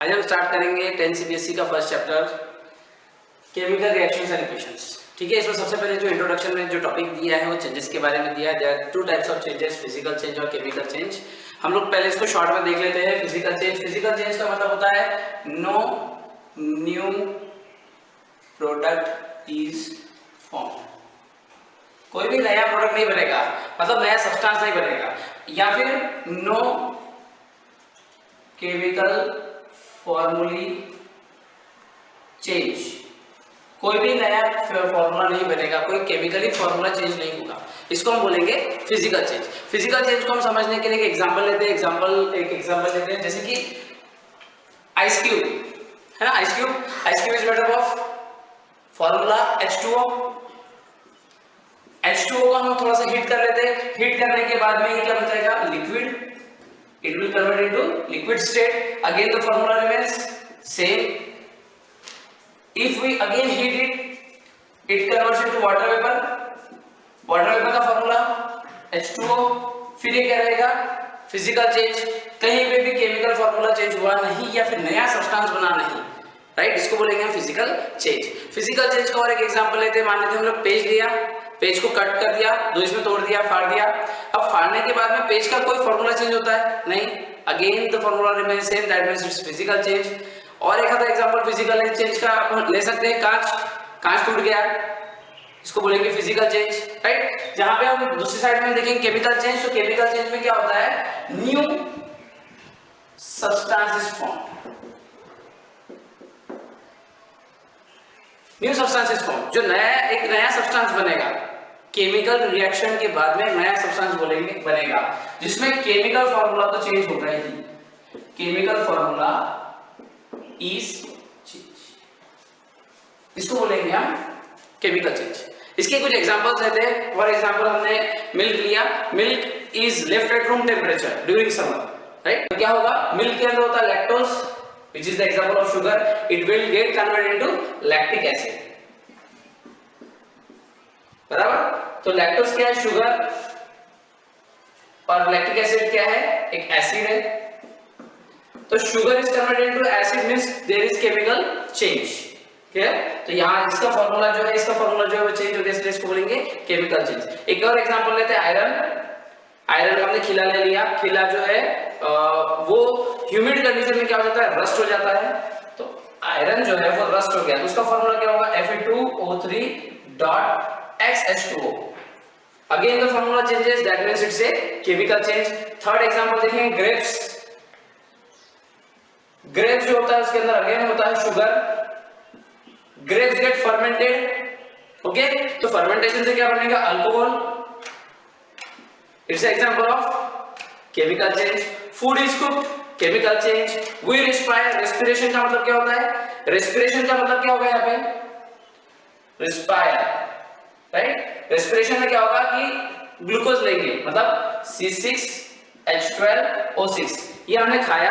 आज हम स्टार्ट करेंगे 10 सीबीएसई का first chapter chemical reactions and equations. ठीक है, इसमें सबसे पहले जो इंट्रोडक्शन में जो टॉपिक दिया है वो चेंजेस के बारे में दिया है। There are two types of changes, physical change और केमिकल चेंज। हम लोग पहले इसको शॉर्ट में देख लेते हैं। फिजिकल चेंज, फिजिकल चेंज का मतलब होता है no new product is form. कोई भी नया प्रोडक्ट नहीं बनेगा, मतलब नया सब्सटेंस नहीं बनेगा, या फिर नो केमिकल फॉर्मूली चेंज। कोई भी नया फॉर्मूला नहीं बनेगा, कोई केमिकली फॉर्मूला चेंज नहीं होगा, इसको हम बोलेंगे फिजिकल चेंज। फिजिकल चेंज को हम समझने के लिए एक एग्जांपल लेते हैं। एक एग्जांपल लेते हैं, जैसे कि आइस क्यूब है ना। Ice cube is made up of formula H2O। H2O को हम थोड़ा सा हीट कर लेते हैं। हीट करने के बाद में ये क्या बन जाएगा? Liquid. It will convert into liquid state. Again the formula remains same. If we again heat it, it converts into water vapor. Water vapor का formula H2O. फिर ये क्या रहेगा? Physical change. कहीं पे भी केमिकल फॉर्मूला चेंज हुआ नहीं या फिर नया सब्सटेंस बना नहीं, राइट, इसको बोलेंगे हम फिजिकल चेंज। फिजिकल चेंज का और एक एग्जांपल लेते हैं। मान लेते हैं हम लोग पेज लिया, पेज को कट कर दिया, दो इसमें तोड़ दिया, फाड़ दिया। अब फाड़ने के बाद में पेज का कोई फॉर्मूला चेंज होता है? नहीं। Again the formula remains same, that means it's physical change. और एक आधा एग्जांपल फिजिकल चेंज का आप ले सकते हैं। कांच टूट गया, इसको बोलेंगे फिजिकल चेंज, राइट। जहां पे हम दूसरी साइड में देखेंगे केमिकल चेंज, तो केमिकल चेंज में क्या होता है? New substance is form. New substance is form, जो एक नया सब्सटेंस बनेगा केमिकल रिएक्शन के बाद में, नया सब्सटेंस बोलेंगे बनेगा जिसमें केमिकल फॉर्मूला तो चेंज होगा ही। केमिकल फॉर्मूला इज चेंज, इसको बोलेंगे हम केमिकल चेंज। इसके कुछ एग्जांपल्स लेते हैं। फॉर एग्जांपल हमने मिल्क लिया। Milk is left at room temperature during summer, right. तो क्या होगा? मिल्क के अंदर होता है lactose, which is the example of sugar. It will get converted into lactic acid. बराबर? तो लैक्टोज क्या है? शुगर। और लैक्टिक एसिड क्या है? एक एसिड है। तो sugar is converted into acid means there is chemical change. Clear? तो यहाँ इसका फॉर्मूला जो है, वो चेंज हो गया, इसलिए इसको बोलेंगे केमिकल चेंज। एक और एग्जांपल लेते हैं, आयरन। आयरन का हमने खिला ले लिया। खिला जो है वो ह्यूमिड कंडीशन में क्या हो जाता है? रस्ट हो जाता है। तो आयरन जो है वो रस्ट हो गया, तो उसका फॉर्मूला क्या होगा? Fe2O3.XH2O। Again the formula changes, that means it's a chemical change. Third example देखेंगे, ग्रेप्स। ग्रेप्स जो होता है उसके अंदर अगेन होता है sugar. Grapes get fermented, okay. तो फर्मेंटेशन से क्या बनेगा? Alcohol. It's example of chemical change. Food is cooked, chemical change. We respire, respiration का मतलब क्या होता है? रेस्पिरेशन का मतलब क्या होगा यहाँ पे? Respire, right. रेस्पिरेशन में क्या होगा कि ग्लूकोज लेंगे, मतलब C6H12O6। ये हमने खाया,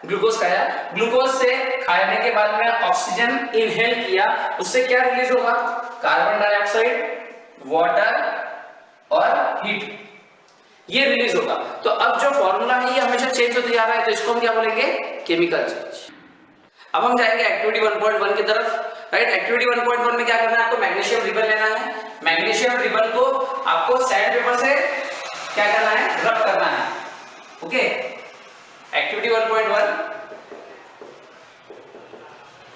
ग्लूकोज खाया। ग्लूकोज से खाने के बाद में ऑक्सीजन इनहेल किया, उससे क्या रिलीज होगा? कार्बन डाइऑक्साइड, वाटर और हीट, ये रिलीज होगा। तो अब जो फॉर्मूला है ये हमेशा चेंज होते जा रहा है, तो इसको हम क्या बोलेंगे? Chemical change. अब हम जाएंगे एक्टिविटी 1.1 की तरफ, राइट। एक्टिविटी 1.1 में क्या करना है? आपको मैग्नीशियम रिबन लेना है। मैग्नीशियम रिबन को आपको सैंड पेपर से क्या करना है? रब करना है, ओके। एक्टिविटी 1.1,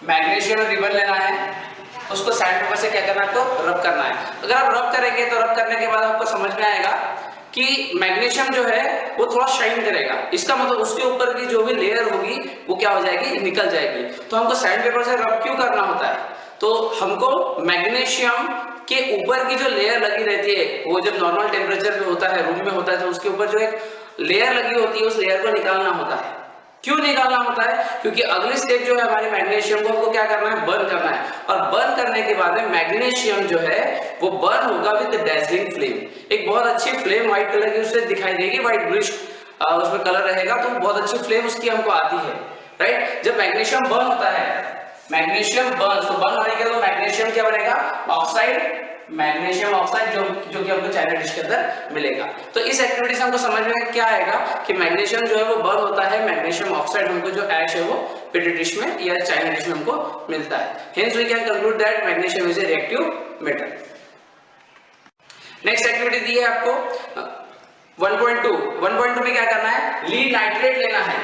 मैग्नीशियम रिबन लेना है, उसको सैंड पेपर से क्या करना है? आपको रब करना है। अगर आप रब करेंगे तो रब करने के बाद आपको समझ में आएगा कि मैग्नीशियम जो है वो थोड़ा शाइन करेगा। इसका मतलब उसके ऊपर की जो भी लेयर होगी वो क्या हो जाएगी? निकल जाएगी। तो हमको सैंड पेपर से रब क्यों करना होता है? तो हमको मैग्नीशियम के ऊपर की जो लेयर लगी रहती है, वो जब नॉर्मल टेम्परेचर पे होता है, रूम में होता है, तो उसके ऊपर जो एक लेयर लगी होती है, उस लेयर को निकालना होता है। क्यों निकालना होता है? क्योंकि अगली स्टेप जो है हमारे मैग्नीशियम को हमको क्या करना है? बर्न करना है। और बर्न करने के बाद में मैग्नीशियम जो है वो बर्न होगा विद डैजलिंग फ्लेम। एक बहुत अच्छी फ्लेम व्हाइट कलर की उससे दिखाई देगी, व्हाइट ब्लूइश उसमें कलर रहेगा, तो बहुत अच्छी फ्लेम उसकी हमको आती है, राइट। जब मैग्नीशियम बर्न होता है, मैग्नीशियम बर्न, तो बर्न होने के बाद मैग्नीशियम क्या बनेगा? ऑक्साइड मैग्नीशियम ऑक्साइड जो कि हमको चाइना डिश के अंदर मिलेगा। तो इस एक्टिविटी से हमको समझ में क्या आएगा कि मैग्नीशियम जो है वो बर्न होता है, मैग्नीशियम ऑक्साइड हमको जो ऐश है वो पेट्री डिश में या चाइना डिश में हमको मिलता है। Hence we can conclude that magnesium is a reactive metal. Next activity दी है आपको 1.2 में क्या करना है, लीड नाइट्रेट लेना है।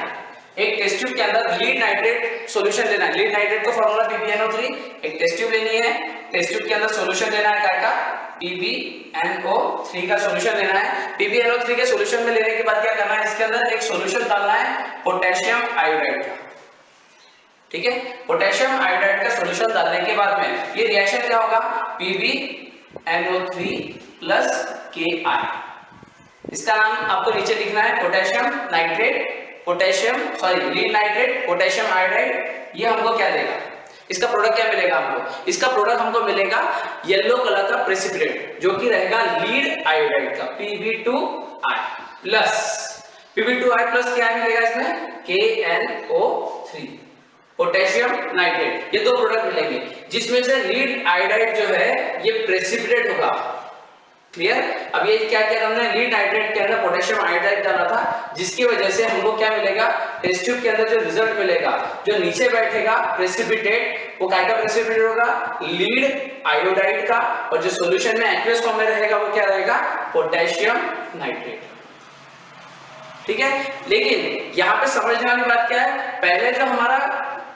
एक टेस्ट ट्यूब के अंदर लीड नाइट्रेट सॉल्यूशन लेना है। लीड नाइट्रेट का फॉर्मूला PbNO3। एक टेस्ट ट्यूब लेनी है, टेस्ट ट्यूब के अंदर सॉल्यूशन लेना है काय का, PbNO3 का सॉल्यूशन लेना है। PbNO3 के सॉल्यूशन में लेने के बाद क्या करना है, इसके अंदर एक सॉल्यूशन डालना है पोटेशियम आयोडाइड का। ठीक है, पोटेशियम आयोडाइड का सॉल्यूशन डालने के बाद में ये रिएक्शन क्या होगा, PbNO3 प्लस Ki। इसका नाम आपको नीचे लिखना है potassium nitrate, lead nitrate, potassium iodide. ये हमको क्या देगा, इसका प्रोडक्ट क्या मिलेगा हमको, इसका प्रोडक्ट हमको मिलेगा येलो कलर का प्रेसिपिटेट जो कि रहेगा लीड आयोडाइड का Pb2I प्लस क्या मिलेगा इसमें, KNO3 पोटेशियम नाइट्रेट। ये दो प्रोडक्ट मिलेंगे जिसमें से लीड आयोडाइड जो है ये प्रेसिपिटेट होगा। क्लियर। अब ये क्या किया हमने, लीड नाइट्रेट के अंदर पोटेशियम आयोडाइड डाला था जिसकी वजह से हमको क्या मिलेगा, टेस्ट ट्यूब के अंदर जो रिजल्ट मिलेगा, जो नीचे बैठेगा प्रेसिपिटेट वो क्या का प्रेसिपिटेट होगा, लीड आयोडाइड का, और जो सॉल्यूशन में एक्वियस फॉर्म में रहेगा वो क्या रहेगा, पोटेशियम नाइट्रेट। ठीक है, लेकिन यहाँ पे समझने वाली बात क्या है, पहले जो हमारा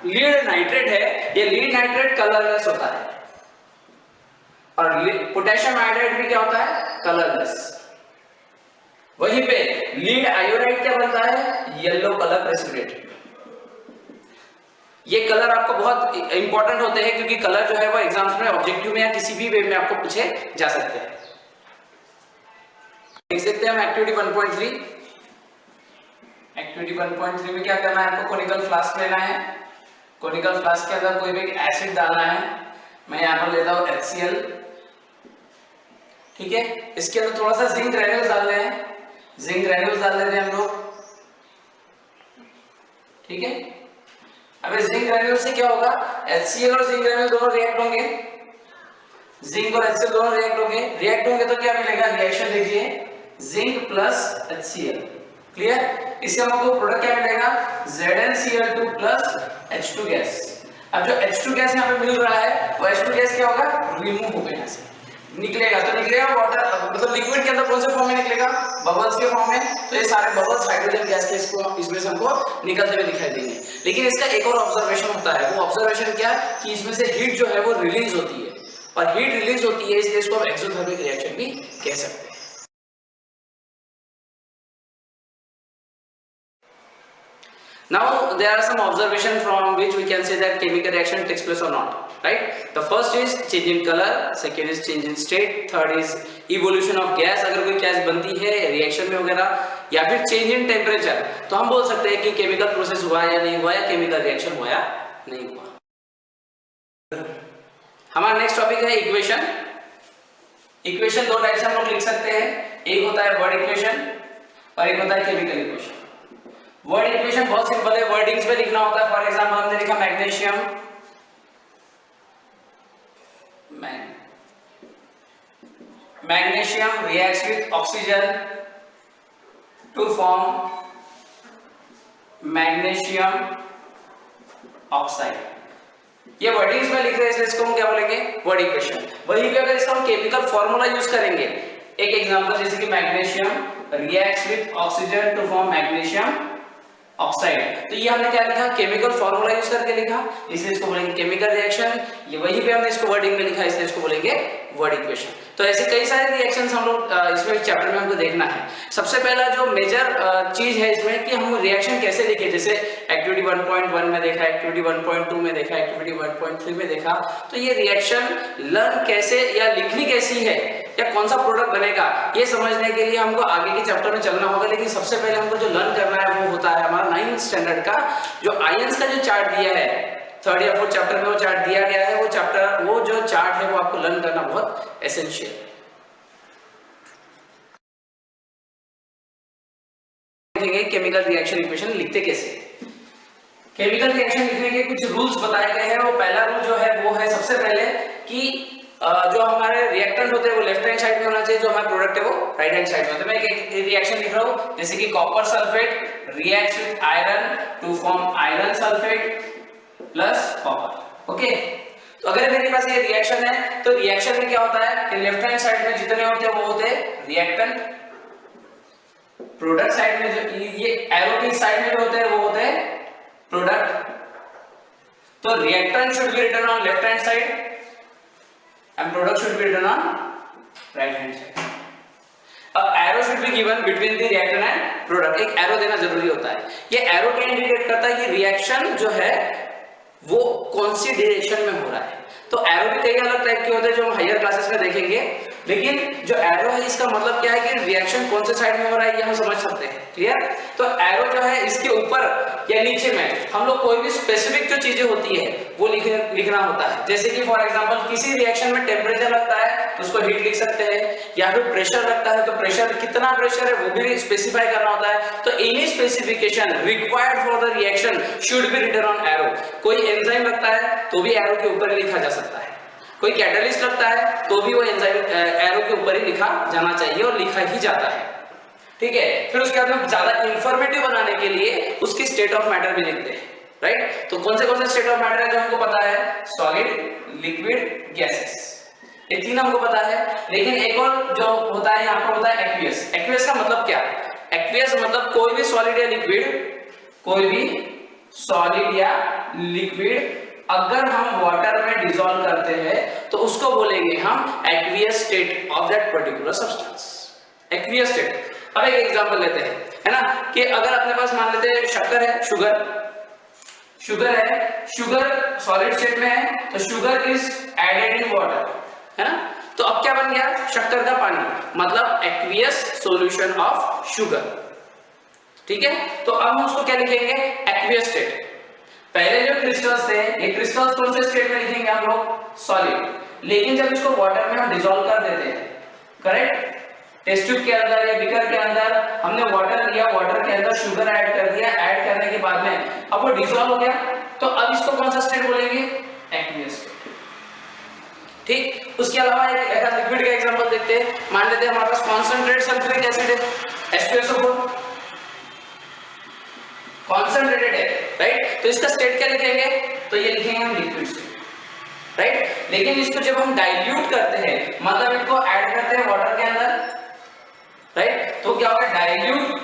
लीड नाइट्रेट है ये लीड नाइट्रेट कलरलेस होता है और पोटेशियम आयोडाइड भी क्या होता है, कलरलेस। वहीं पे लीड आयोडाइड क्या बनता है, येलो कलर प्रेसिपिटेट। ये कलर आपको बहुत इंपॉर्टेंट होते हैं क्योंकि कलर जो है वो एग्जाम्स में ऑब्जेक्टिव में या किसी भी वे में आपको पूछे जा सकते हैं। देख सकते हैं हम एक्टिविटी 1.3। एक्टिविटी 1.3 में क्या करना है आपको, कोनिकल फ्लास्क लेना है। कोनिकल फ्लास्क के अंदर कोई भी एसिड डालना है। मैं यहाँ पर लेता हूँ HCl। ठीक है, इसके अंदर थोड़ा सा जिंक ग्रेन्यूल्स डाल रहे हैं, जिंक ग्रेन्यूल्स डाल देते हैं हम लोग। ठीक है, अब इस जिंक ग्रेन्यूल से क्या होगा, HCl और जिंक ग्रेन्यूल दोनों रिएक्ट होंगे, जिंक और HCl दोनों रिएक्ट होंगे तो क्या मिलेगा, रिएक्शन देखिए जिंक प्लस HCl। क्लियर। इससे हमको प्रोडक्ट क्या मिलेगा, ZnCl2 प्लस H2 गैस। अब जो H2 गैस यहाँ पे मिल रहा है वो H2 गैस क्या होगा, रिमूव होगा, यहाँ से निकलेगा। तो निकलेगा वाटर, मतलब लिक्विड के अंदर कौन से फॉर्म में निकलेगा, बबल्स के फॉर्म में। तो ये सारे बबल्स हाइड्रोजन गैस के इसमें से हमको निकलते हुए दिखाई देंगे। लेकिन इसका एक और ऑब्जर्वेशन होता है, वो ऑब्जर्वेशन क्या है कि इसमें से हीट जो है वो रिलीज होती है, और हीट रिलीज होती है इसलिए इसको हम एक्सोथर्मिक रिएक्शन भी कह सकते हैं। Now there are some observations from which we can say that chemical reaction takes place or not, right? The first is change in color, second is change in state, third is evolution of gas, अगर कोई gas बनती है reaction में वगैरह, या फिर change in temperature, तो हम बोल सकते हैं कि केमिकल प्रोसेस हुआ या नहीं हुआ, या केमिकल रिएक्शन हुआ या नहीं हुआ। हमारा नेक्स्ट टॉपिक है इक्वेशन। इक्वेशन दो टाइप से हम लोग लिख सकते हैं, एक होता है वर्ड इक्वेशन और एक होता है केमिकल इक्वेशन। वर्ड इक्वेशन बहुत सिंपल है, वर्डिंग्स में लिखना होता है। फॉर एग्जांपल हमने लिखा magnesium reacts with oxygen to form magnesium oxide. ये वर्डिंग्स में लिख रहे हैं इसलिए इसको हम क्या बोलेंगे, वर्ड इक्वेशन। वहीं पे अगर इसका हम केमिकल फॉर्मूला यूज करेंगे, एक एग्जांपल जैसे कि magnesium reacts with oxygen to form magnesium oxide, तो ये हमने क्या लिखा, केमिकल फॉर्मूला यूज करके लिखा, इसलिए इसको बोलेंगे केमिकल रिएक्शन। ये वहीं पे हमने इसको वर्डिंग में लिखा, इसलिए इसको बोलेंगे वर्ड इक्वेशन। तो ऐसे कई सारे रिएक्शंस हम लोग इसमें चैप्टर में हमको देखना है। सबसे पहला जो मेजर चीज है इसमें कि हम रिएक्शन कैसे लिखे, जैसे एक्टिविटी 1.1 में देखा, एक्टिविटी 1.2 में देखा, एक्टिविटी 1.3 में देखा, तो ये रिएक्शन लर्न कैसे या लिखनी कैसी है या कौन सा प्रोडक्ट बनेगा, ये समझने के लिए हमको आगे के चैप्टर में चलना होगा। लेकिन सबसे पहले हमको जो लर्न करना है वो होता है हमारा 9th स्टैंडर्ड का जो आयंस का जो चार्ट दिया है, 3rd या 4th चैप्टर में वो चार्ट दिया गया है। वो जो चार्ट है वो आपको लर्न करना बहुत एसेंशियल है। देखेंगे केमिकल रिएक्शन इक्वेशन लिखते कैसे। केमिकल रिएक्शन लिखने के कुछ रूल्स बताए गए हैं। वो पहला रूल जो है वो है सबसे पहले कि जो हमारे रिएक्टेंट होते हैं वो लेफ्ट हैंड साइड में होना चाहिए, जो हमारा प्रोडक्ट है वो राइट हैंड साइड में होता है। मैं एक रिएक्शन लिख रहा हूँ, जैसे कि copper sulphate reacts with iron to form iron sulphate plus copper. Okay, तो अगर मेरे पास ये रिएक्शन है तो रिएक्शन में क्या होता है कि लेफ्ट हैंड साइड में जितने होते हैं वो होते हैं रिएक्टेंट, प्रोडक्ट साइड में जो ये एरो की साइड में जो होते हैं वो होते हैं प्रोडक्ट। तो reactant should be written on left hand side and product should be written on right hand side. अब arrow should be given between the reactant and product, एक एरो देना जरूरी होता है। ये एरो क्या इंडिकेट करता है कि रिएक्शन जो है वो कौन सी डायरेक्शन में हो रहा है। तो एरो भी कई अलग टाइप के होते हैं जो हम हायर क्लासेस में देखेंगे, लेकिन जो एरो है इसका मतलब क्या है कि रिएक्शन कौन से साइड में हो रहा है ये हम समझ सकते हैं। क्लियर? तो एरो जो है इसके ऊपर या नीचे में हम लोग कोई भी स्पेसिफिक जो चीजें होती है वो लिखना होता है। जैसे कि फॉर एग्जांपल किसी रिएक्शन में टेम्परेचर लगता है तो उसको हीट लिख सकते हैं, या फिर प्रेशर लगता है तो प्रेशर कितना प्रेशर है वो भी स्पेसिफाई करना होता है। तो any specification required for the reaction should be written on arrow. कोई एंजाइम लगता है तो भी एरो के ऊपर लिखा जा सकता है, कोई कैटलिस्ट लगता है तो भी वो एंजाइम एरो के ऊपर ही लिखा जाना चाहिए और लिखा ही जाता है। ठीक है, फिर उसके बाद में ज्यादा इंफॉर्मेटिव बनाने के लिए उसकी स्टेट ऑफ मैटर भी लिखते हैं, राइट? तो कौन से स्टेट ऑफ मैटर है जो हमको पता है? सॉलिड, लिक्विड, गैसेस, ये तीन हमको पता है। लेकिन एक और जो होता है यहाँ पर होता है एक्वियस। एक्वियस का मतलब क्या? एक्वियस मतलब कोई भी सॉलिड या लिक्विड, कोई भी सॉलिड या लिक्विड अगर हम वाटर में डिसॉल्व करते हैं तो उसको बोलेंगे हम aqueous state of that particular substance, aqueous state. अब एक एग्जांपल लेते हैं, है ना, कि अगर अपने पास मान लेते हैं शक्कर है, शुगर है, शुगर सॉलिड स्टेट में है तो sugar is added in water, है ना। तो अब क्या बन गया? शक्कर का पानी, मतलब एक्वियस सॉल्यूशन ऑफ शुगर। ठीक है, तो अब हम उसको क्या लिखेंगे? Aqueous state. पहले जो क्रिस्टल्स थे ये क्रिस्टल्स कौन से स्टेट में लिखेंगे हम लोग? सॉलिड। लेकिन जब इसको वाटर में हम डिसॉल्व कर देते हैं, करेक्ट, टेस्ट ट्यूब के अंदर या बीकर के अंदर हमने वाटर लिया, वाटर के अंदर शुगर ऐड कर दिया, ऐड करने के बाद में अब वो डिसॉल्व हो गया, तो अब इसको कौन सा स्टेट बोलेंगे? Aqueous state. ठीक, उसके अलावा एक ऐसा लिक्विड का एग्जांपल देखते हैं। मान लेते हैं हमारे पास कॉन्सेंट्रेट सल्फ्यूरिक एसिड है, H2SO4 कॉन्सेंट्रेटेड है, राइट? तो इसका स्टेट क्या लिखेंगे? तो ये लिखेंगे हम लिक्विड स्टेट, राइट? लेकिन इसको जब हम डाइल्यूट करते हैं, मतलब इनको ऐड करते हैं वाटर के अंदर, राइट, तो क्या होगा? Dilute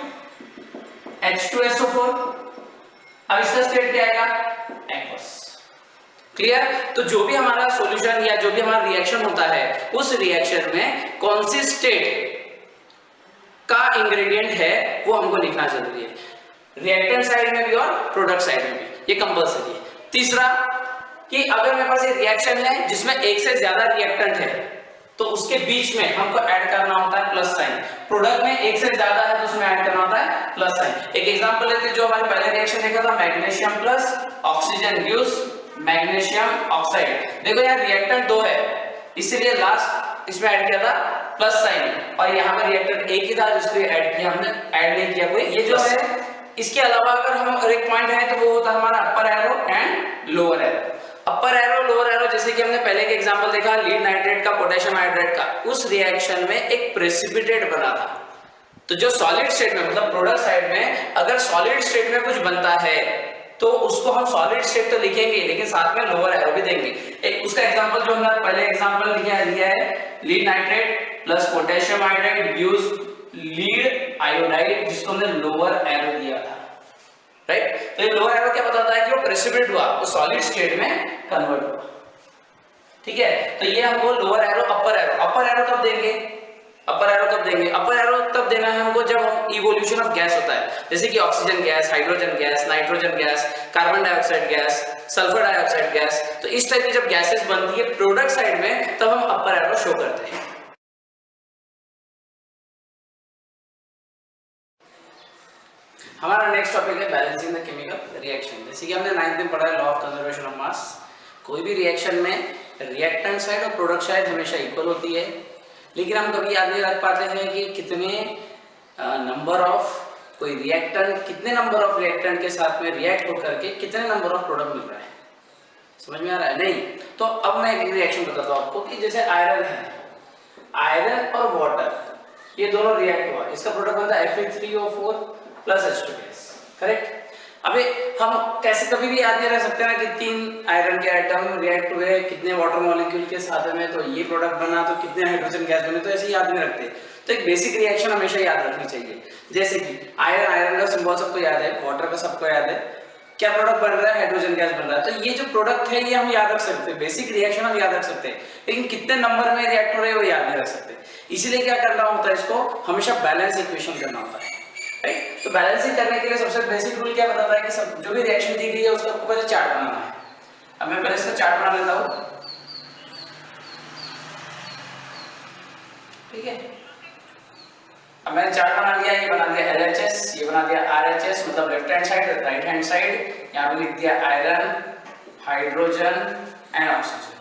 H2SO4। अब इसका स्टेट क्या आएगा? एक्वस। क्लियर? तो जो भी हमारा सॉल्यूशन या जो भी हमारा रिएक्शन होता है उस रिएक्शन में कौन सी स्टेट का इंग्रेडिएंट है वो हमको लिखना जरूरी है, रिएक्टेंट साइड में भी और प्रोडक्ट साइड में भी, ये कंपल्सरी है। तीसरा कि अगर मेरे पास एक रिएक्शन है जिसमें एक से ज्यादा रिएक्टेंट है तो उसके बीच में हमको ऐड करना होता है प्लस साइन। प्रोडक्ट में एक से ज्यादा है तो उसमें ऐड करना होता है प्लस साइन। एक एग्जांपल लेते हैं, जो हमारे पहले रिएक्शन देखा था, magnesium plus oxygen gives magnesium oxide. देखो यार रिएक्टेंट दो है, इसीलिए लास्ट इसमें ऐड किया था प्लस साइन, और यहाँ पर रिएक्टेंट एक ही था जिसको ऐड किया हमने, ऐड नहीं किया कोई। ये जो है इसके अलावा अगर हम एक पॉइंट है तो वो होता है हमारा upper arrow and lower arrow. Upper arrow, lower arrow, जैसे कि हमने पहले के एग्जांपल देखा लीड नाइट्रेट का, पोटेशियम हाइड्रेट का, उस रिएक्शन में एक प्रेसिपिटेट बना था। तो जो सॉलिड स्टेट में, मतलब प्रोडक्ट साइड में अगर सॉलिड स्टेट में कुछ बनता है तो उसको हम सॉलिड स्टेट तो लिखेंगे लेकिन साथ में लोअर एरो भी देंगे। एक उसका एग्जांपल जो हमने पहले एग्जांपल लिया है, lead nitrate plus potassium hydrate gives lead iodide, जिसको हमने लोअर एरो दिया था, राइट? तो ये लोअर एरो क्या बताता है कि वो प्रेसिपिटेट हुआ, वो सॉलिड स्टेट में कन्वर्ट हुआ। ठीक है, तो ये हमको lower arrow, upper arrow. Upper arrow कब देंगे? अपर एरो कब देंगे? अपर एरो तब देना है हमको जब हम इवोल्यूशन ऑफ गैस होता है, जैसे कि oxygen gas, hydrogen gas, nitrogen gas, carbon dioxide gas, sulphur dioxide gas. तो इस टाइप की जब गैसेस बनती है प्रोडक्ट साइड में तब हम अपर एरो शो करते हैं। हमारा नेक्स्ट टॉपिक है बैलेंसिंग द केमिकल रिएक्शन। जैसे कि हमने 9th में पढ़ा है law of conservation of mass. कोई भी रिएक्शन में रिएक्टेंट साइड और प्रोडक्ट साइड हमेशा इक्वल होती है, लेकिन हम कभी याद नहीं रख पाते हैं कि कितने नंबर ऑफ कोई रिएक्टेंट, कितने नंबर ऑफ रिएक्टेंट के साथ में रिएक्ट होकर के कितने नंबर ऑफ प्रोडक्ट मिल रहा है। समझ में आ रहा है? नहीं, तो अब मैं एक रिएक्शन बताता हूँ आपको कि जैसे आयरन है, आयरन और वाटर ये दोनों रिएक्ट हुआ, इसका प्रोडक्ट बनता है Fe3O4 plus H2 gas, correct. अबे हम कैसे कभी भी याद नहीं रख सकते ना कि 3 आयरन के एटम रिएक्ट हुए कितने वाटर मॉलिक्यूल के साथ में तो ये प्रोडक्ट बना, तो कितने हाइड्रोजन गैस बने, तो ऐसे याद नहीं रखते। तो एक बेसिक रिएक्शन हमेशा याद रखनी चाहिए, जैसे कि आयरन, आयरन का सिंबल सबको याद है, वाटर का सबको याद है, क्या प्रोडक्ट बन रहा है, हाइड्रोजन गैस बन रहा है। तो ये जो प्रोडक्ट है ये हम याद रख सकते हैं, बेसिक रिएक्शन हम याद रख सकते हैं, लेकिन कितने नंबर में रिएक्ट हो रहे हैं वो याद नहीं रख सकते। इसीलिए क्या करना होता है, इसको हमेशा बैलेंस इक्वेशन करना होता है, राइट। तो बैलेंसिंग करने के लिए सबसे बेसिक रूल क्या बताता है कि सब जो भी रिएक्शन दी गई है उसका आपको पहले चार्ट बनाना है। अब मैं पहले इसका चार्ट बना लेता हूं, ठीक है। अब मैंने चार्ट बना लिया, ये बना दिया LHS, ये बना दिया RHS, मतलब left hand side, right hand side, यहाँ पे लिख दिया आयरन, हाइड्रोजन एंड ऑक्सीजन,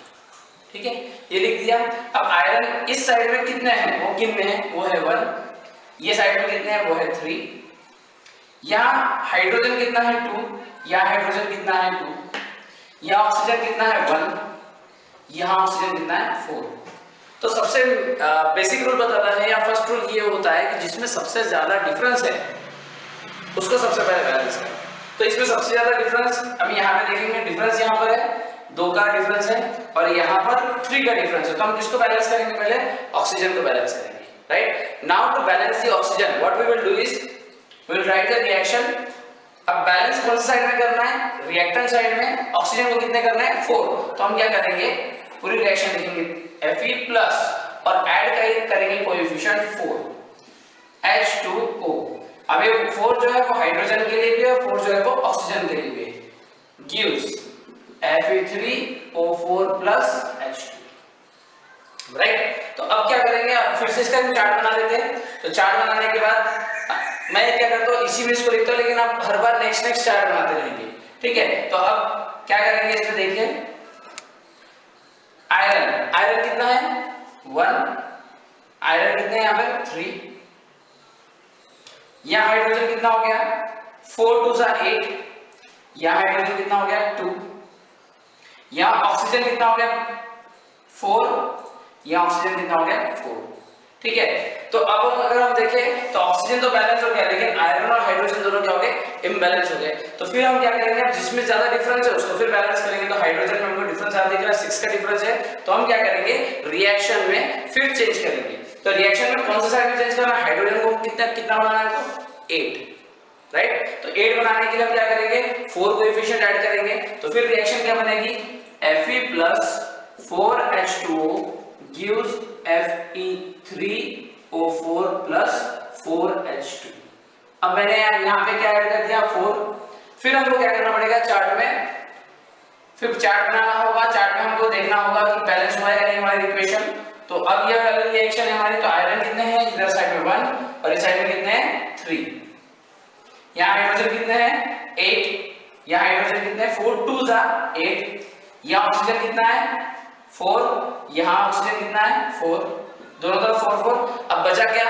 ठीक है, ये लिख दिया। अब आयरन इस साइड में कितने हैं, वो किन में है, वो है 1, ये साइड में कितने हैं, वो है 3, यहाँ हाइड्रोजन कितना है 2, यहाँ हाइड्रोजन कितना है 2, यहाँ ऑक्सीजन कितना है 1, यहाँ ऑक्सीजन कितना है 4। तो सबसे बेसिक रूल बताता है या फर्स्ट रूल ये होता है कि जिसमें सबसे ज्यादा डिफरेंस है उसको सबसे पहले बैलेंस करें। तो इसमें सबसे ज्यादा डिफरेंस अब यहाँ पे देखेंगे, डिफरेंस यहाँ पर है 2 का डिफरेंस है और यहाँ पर 3 का डिफरेंस है, तो हम किसको बैलेंस करेंगे, पहले ऑक्सीजन को बैलेंस करेंगे, right. Now to balance the oxygen what we will do is we will write the reaction. अब बैलेंस कौन सी साइड में करना है, रिएक्टेंट साइड में, ऑक्सीजन को कितने करना है 4, तो हम क्या करेंगे, पूरी रिएक्शन लिखेंगे Fe प्लस और ऐड करेंगे कोएफिशिएंट 4 H2O। अब ये 4 जो है वो हाइड्रोजन के लिए भी है, 4 जो है वो ऑक्सीजन के लिए भी है, gives Fe3O4 plus H2, right. तो अब क्या करेंगे, अब फिर से इसका चार्ट बना लेते हैं। तो चार्ट बनाने के बाद मैं क्या करता हूँ, इसी में इसको लिखता हूँ, लेकिन आप हर बार नेक्स्ट चार्ट बनाते रहेंगे, ठीक है। तो अब क्या करेंगे, इसमें देखिए आयरन, आयरन कितना है 1, आयरन कितने यहाँ पे 3, यहाँ हाइड्रोजन कितना हो गया 4 2 8, यहाँ हाइड्रोजन कितना हो गया 2, यहाँ ऑक्सीजन कितना हो गया 4, यहाँ ऑक्सीजन कितना हो गया 4, ठीक है। तो अब अगर हम देखें तो ऑक्सीजन तो बैलेंस हो गया, लेकिन आयरन और हाइड्रोजन दोनों क्या हो गए, इम्बैलेंस हो गए। तो फिर हम क्या करेंगे, अब जिसमें ज्यादा डिफरेंस है उसको फिर बैलेंस करेंगे। तो हाइड्रोजन में हमको डिफरेंस ज्यादा दिख रहा है, 6 का डिफरेंस है, तो हम क्या करेंगे, रिएक्शन में फिर चेंज करेंगे। तो रिएक्शन में कौन सा साइड में चेंज करना है, हाइड्रोजन को कितना कितना बनाना है, तो 8, राइट। तो 8 बनाने के लिए हम क्या करेंगे, 4 कोएफिशिएंट ऐड करेंगे। तो फिर रिएक्शन क्या बनेगी, Fe plus 4H2O gives Fe3O4 plus 4H2। अब मैंने यहाँ पे क्या ऐड कर दिया 4, फिर हमको क्या करना पड़ेगा चार्ट में, फिर चार्ट बनाना होगा, चार्ट में हमको देखना होगा कि बैलेंस हुआ है या नहीं हमारी इक्वेशन। तो अब ये वाली रिएक्शन है हमारी, तो आयरन कितने हैं, इधर साइड में 1 और इस साइड में कितने हैं 3, यहाँ हाइड्रोजन कितने हैं 8, यहाँ हाइड्रोजन कितने हैं 4 2 8, यहाँ ऑक्सीजन कितना है 4, यहाँ ऑक्सीजन कितना है 4, दोनों तरफ 4 4। अब बचा क्या,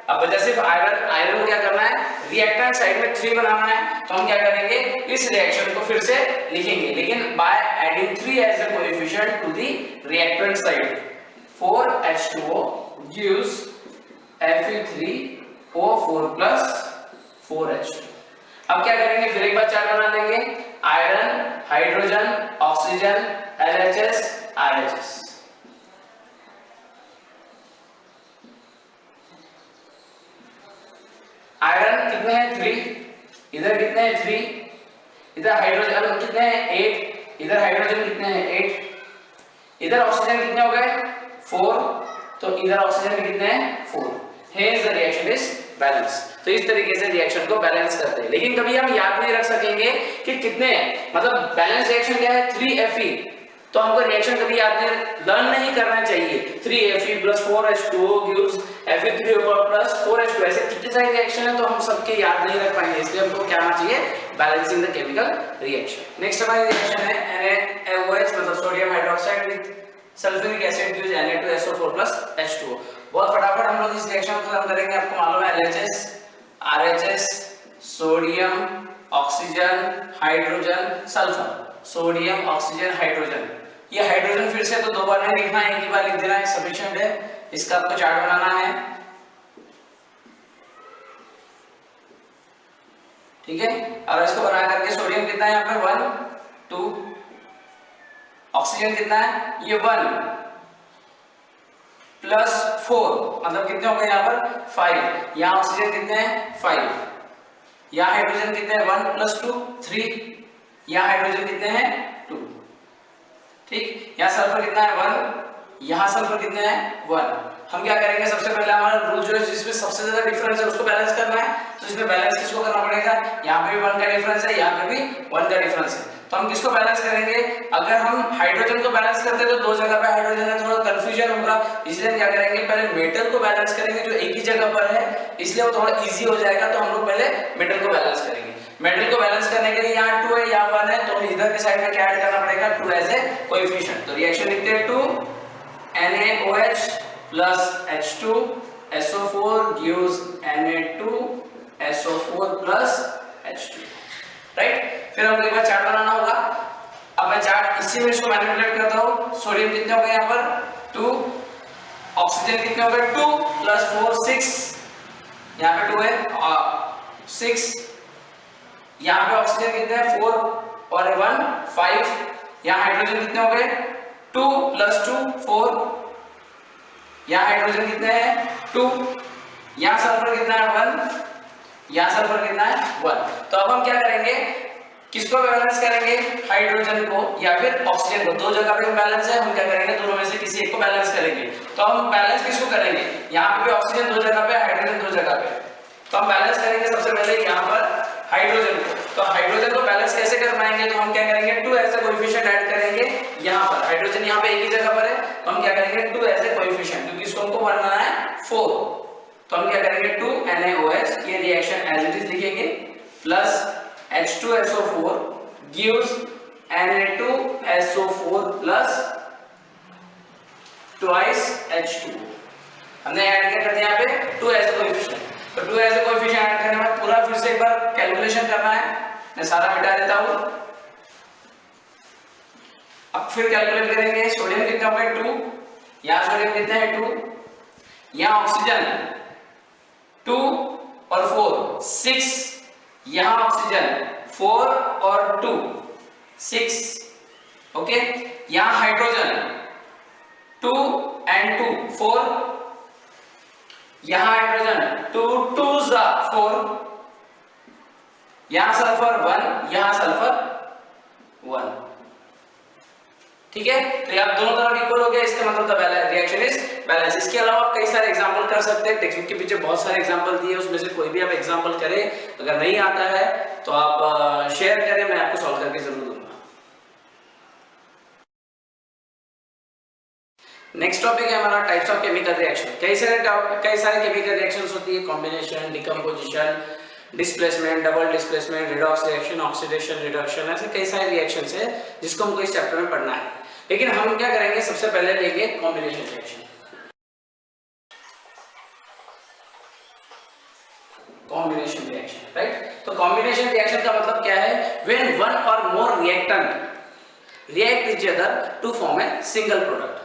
अब बचा सिर्फ आयरन। आयरन को क्या करना है, रिएक्टेंट साइड में 3 बनाना है। तो हम क्या करेंगे, इस रिएक्शन को फिर से लिखेंगे, लेकिन by adding 3 as a coefficient to the reactant side. 4H2O gives Fe3O4 plus 4H2। अब क्या करेंगे, फिर एक बार चार्ट बना लेंगे, iron, hydrogen, oxygen, LHS, RHS। Iron कितने हैं 3, इधर कितने हैं 3, इधर हाइड्रोजन कितने हैं 8, इधर हाइड्रोजन कितने हैं 8, इधर ऑक्सीजन कितने हो गए 4, तो इधर ऑक्सीजन कितने हैं 4। Hence the reaction is balance। तो इस तरीके से रिएक्शन को बैलेंस करते हैं, लेकिन कभी हम याद नहीं रख सकेंगे कि कितने, मतलब बैलेंस रिएक्शन क्या है 3Fe, तो हमको रिएक्शन कभी याद नहीं, लर्न नहीं करना चाहिए। 3Fe plus 4H2O gives Fe3O plus 4H2, ऐसे कितने सारे रिएक्शन है तो हम सबके याद नहीं रख पाएंगे, इसलिए हमको क्या आना चाहिए, balancing the chemical reaction. Next हमारी रिएक्शन है NaOH, मतलब sodium hydroxide with sulphuric acid gives Na2SO4 plus H2O। बहुत फटाफट हम लोग इस रिएक्शन को खत्म करेंगे। आपको मालूम है LHS, RHS, sodium, oxygen, hydrogen, sulphur, sodium, oxygen, hydrogen, ये हाइड्रोजन फिर से तो दो बार नहीं लिखना है, एक ही बार लिख देना है, सफिशिएंट है। इसका आपको चार्ट बनाना है, ठीक है। और इसको बना करके सोडियम कितना है यहाँ पे 1 2, ऑक्सीजन कितना है ये 1 प्लस 4 मतलब कितने हो गए यहाँ पर 5, यहाँ ऑक्सीजन कितने हैं 5, यहाँ हाइड्रोजन कितने हैं 1 प्लस 2 3, यहाँ हाइड्रोजन कितने हैं 2, ठीक। यहाँ सल्फर कितना है 1, यहाँ सल्फर कितने हैं 1। हम क्या करेंगे, सबसे पहले हमारा रूल जो है जिसमें सबसे ज्यादा डिफरेंस है उसको बैलेंस करना है, तो इसमें बैलेंस किसको करना पड़ेगा, यहाँ पे भी 1 का डिफरेंस है, यहाँ पे भी 1 का डिफरेंस है, तो हम किसको बैलेंस करेंगे। अगर हम हाइड्रोजन को बैलेंस करते तो दो जगह पे हाइड्रोजन है, थोड़ा कंफ्यूजन होगा, इसलिए हम क्या करेंगे पहले मेटल को बैलेंस करेंगे जो एक ही जगह पर है, इसलिए वो थोड़ा इजी हो जाएगा, तो हम लोग पहले मेटल को बैलेंस करेंगे। मेटल को बैलेंस करने के लिए यहाँ 2 है यहाँ 1 है, तो इधर के साइड में क्या ऐड करना पड़ेगा 2 एज ए कोएफिशिएंट, तो रिएक्शन लिखते हैं 2 NaOH plus H2 SO4 gives Na2 SO4 plus H2, right. फिर हमको एक बार चार्ट बनाना होगा। अब मैं चार्ट इसी में इसको मैनिपुलेट करता हूँ। सोडियम कितने हो गए यहाँ पर 2, ऑक्सीजन कितने हो गए 2 प्लस 4 6, यहाँ पे 2 है 6, यहाँ पे ऑक्सीजन कितने हैं 4 और 1 5, यहाँ हाइड्रोजन कितने हो गए 2 प्लस 2 4, यहाँ हाइड्रोजन कितने हैं 2, यहाँ सल्फर कितना है 1, यहाँ सल्फर कितना है 1। तो अब हम क्या करेंगे, किसको बैलेंस करेंगे, हाइड्रोजन को या फिर ऑक्सीजन को, दो जगह पे बैलेंस है, हम क्या करेंगे दोनों में से किसी एक को बैलेंस करेंगे। तो हम बैलेंस किसको करेंगे, यहाँ पे भी ऑक्सीजन दो जगह पे, हाइड्रोजन दो जगह पे, तो हम बैलेंस करेंगे सबसे पहले यहाँ पर हाइड्रोजन को। तो हाइड्रोजन को बैलेंस कैसे कर पाएंगे, तो हम क्या करेंगे 2 एज ए कोएफिशिएंट ऐड करेंगे यहाँ पर, हाइड्रोजन यहाँ पे एक ही जगह पर है, तो हम क्या करेंगे 2 एज ए कोएफिशिएंट, क्योंकि इसको हमको बनाना है 4, तो हम क्या करेंगे 2 NaOH, ये रिएक्शन एज इट इज लिखेंगे, plus H2SO4 gives Na2SO4 plus twice H2, हमने ऐड क्या कर दिया यहाँ पे 2 एज ए कोएफिशिएंट, तो 2 एज ए कोएफिशिएंट ऐड करने में पूरा फिर से एक बार कैलकुलेशन करना है, मैं सारा मिटा देता हूँ। अब फिर कैलकुलेट करेंगे, सोडियम कितना हो गया 2, यहाँ सोडियम कितने हैं 2, यहाँ ऑक्सीजन 2 और 4 6, यहाँ ऑक्सीजन 4 और 2 6, ओके। यहाँ हाइड्रोजन 2 and 2 4, यहाँ हाइड्रोजन 2 2s 4, यहाँ सल्फर 1, यहाँ सल्फर 1, ठीक है। तो ये आप दोनों तरफ इक्वल हो गया, इसका मतलब रिएक्शन इज बैलेंस। इसके अलावा आप कई सारे एग्जांपल कर सकते हैं, टेक्स्ट बुक के पीछे बहुत सारे एग्जांपल दिए, उसमें से कोई भी आप एग्जांपल करें, अगर नहीं आता है तो आप शेयर करें, मैं आपको सॉल्व करके जरूर दूंगा। नेक्स्ट टॉपिक है हमारा टाइप्स ऑफ केमिकल रिएक्शन। कई सारे केमिकल रिएक्शंस होती है, combination, decomposition, displacement, double displacement, redox reaction, oxidation, reduction, ऐसे कई सारे रिएक्शंस है जिसको हमको इस चैप्टर में पढ़ना है। लेकिन हम क्या करेंगे, सबसे पहले लेंगे combination reaction. Combination reaction, right. तो कॉम्बिनेशन रिएक्शन का मतलब क्या है, व्हेन वन और more reactant react each other to form a single product,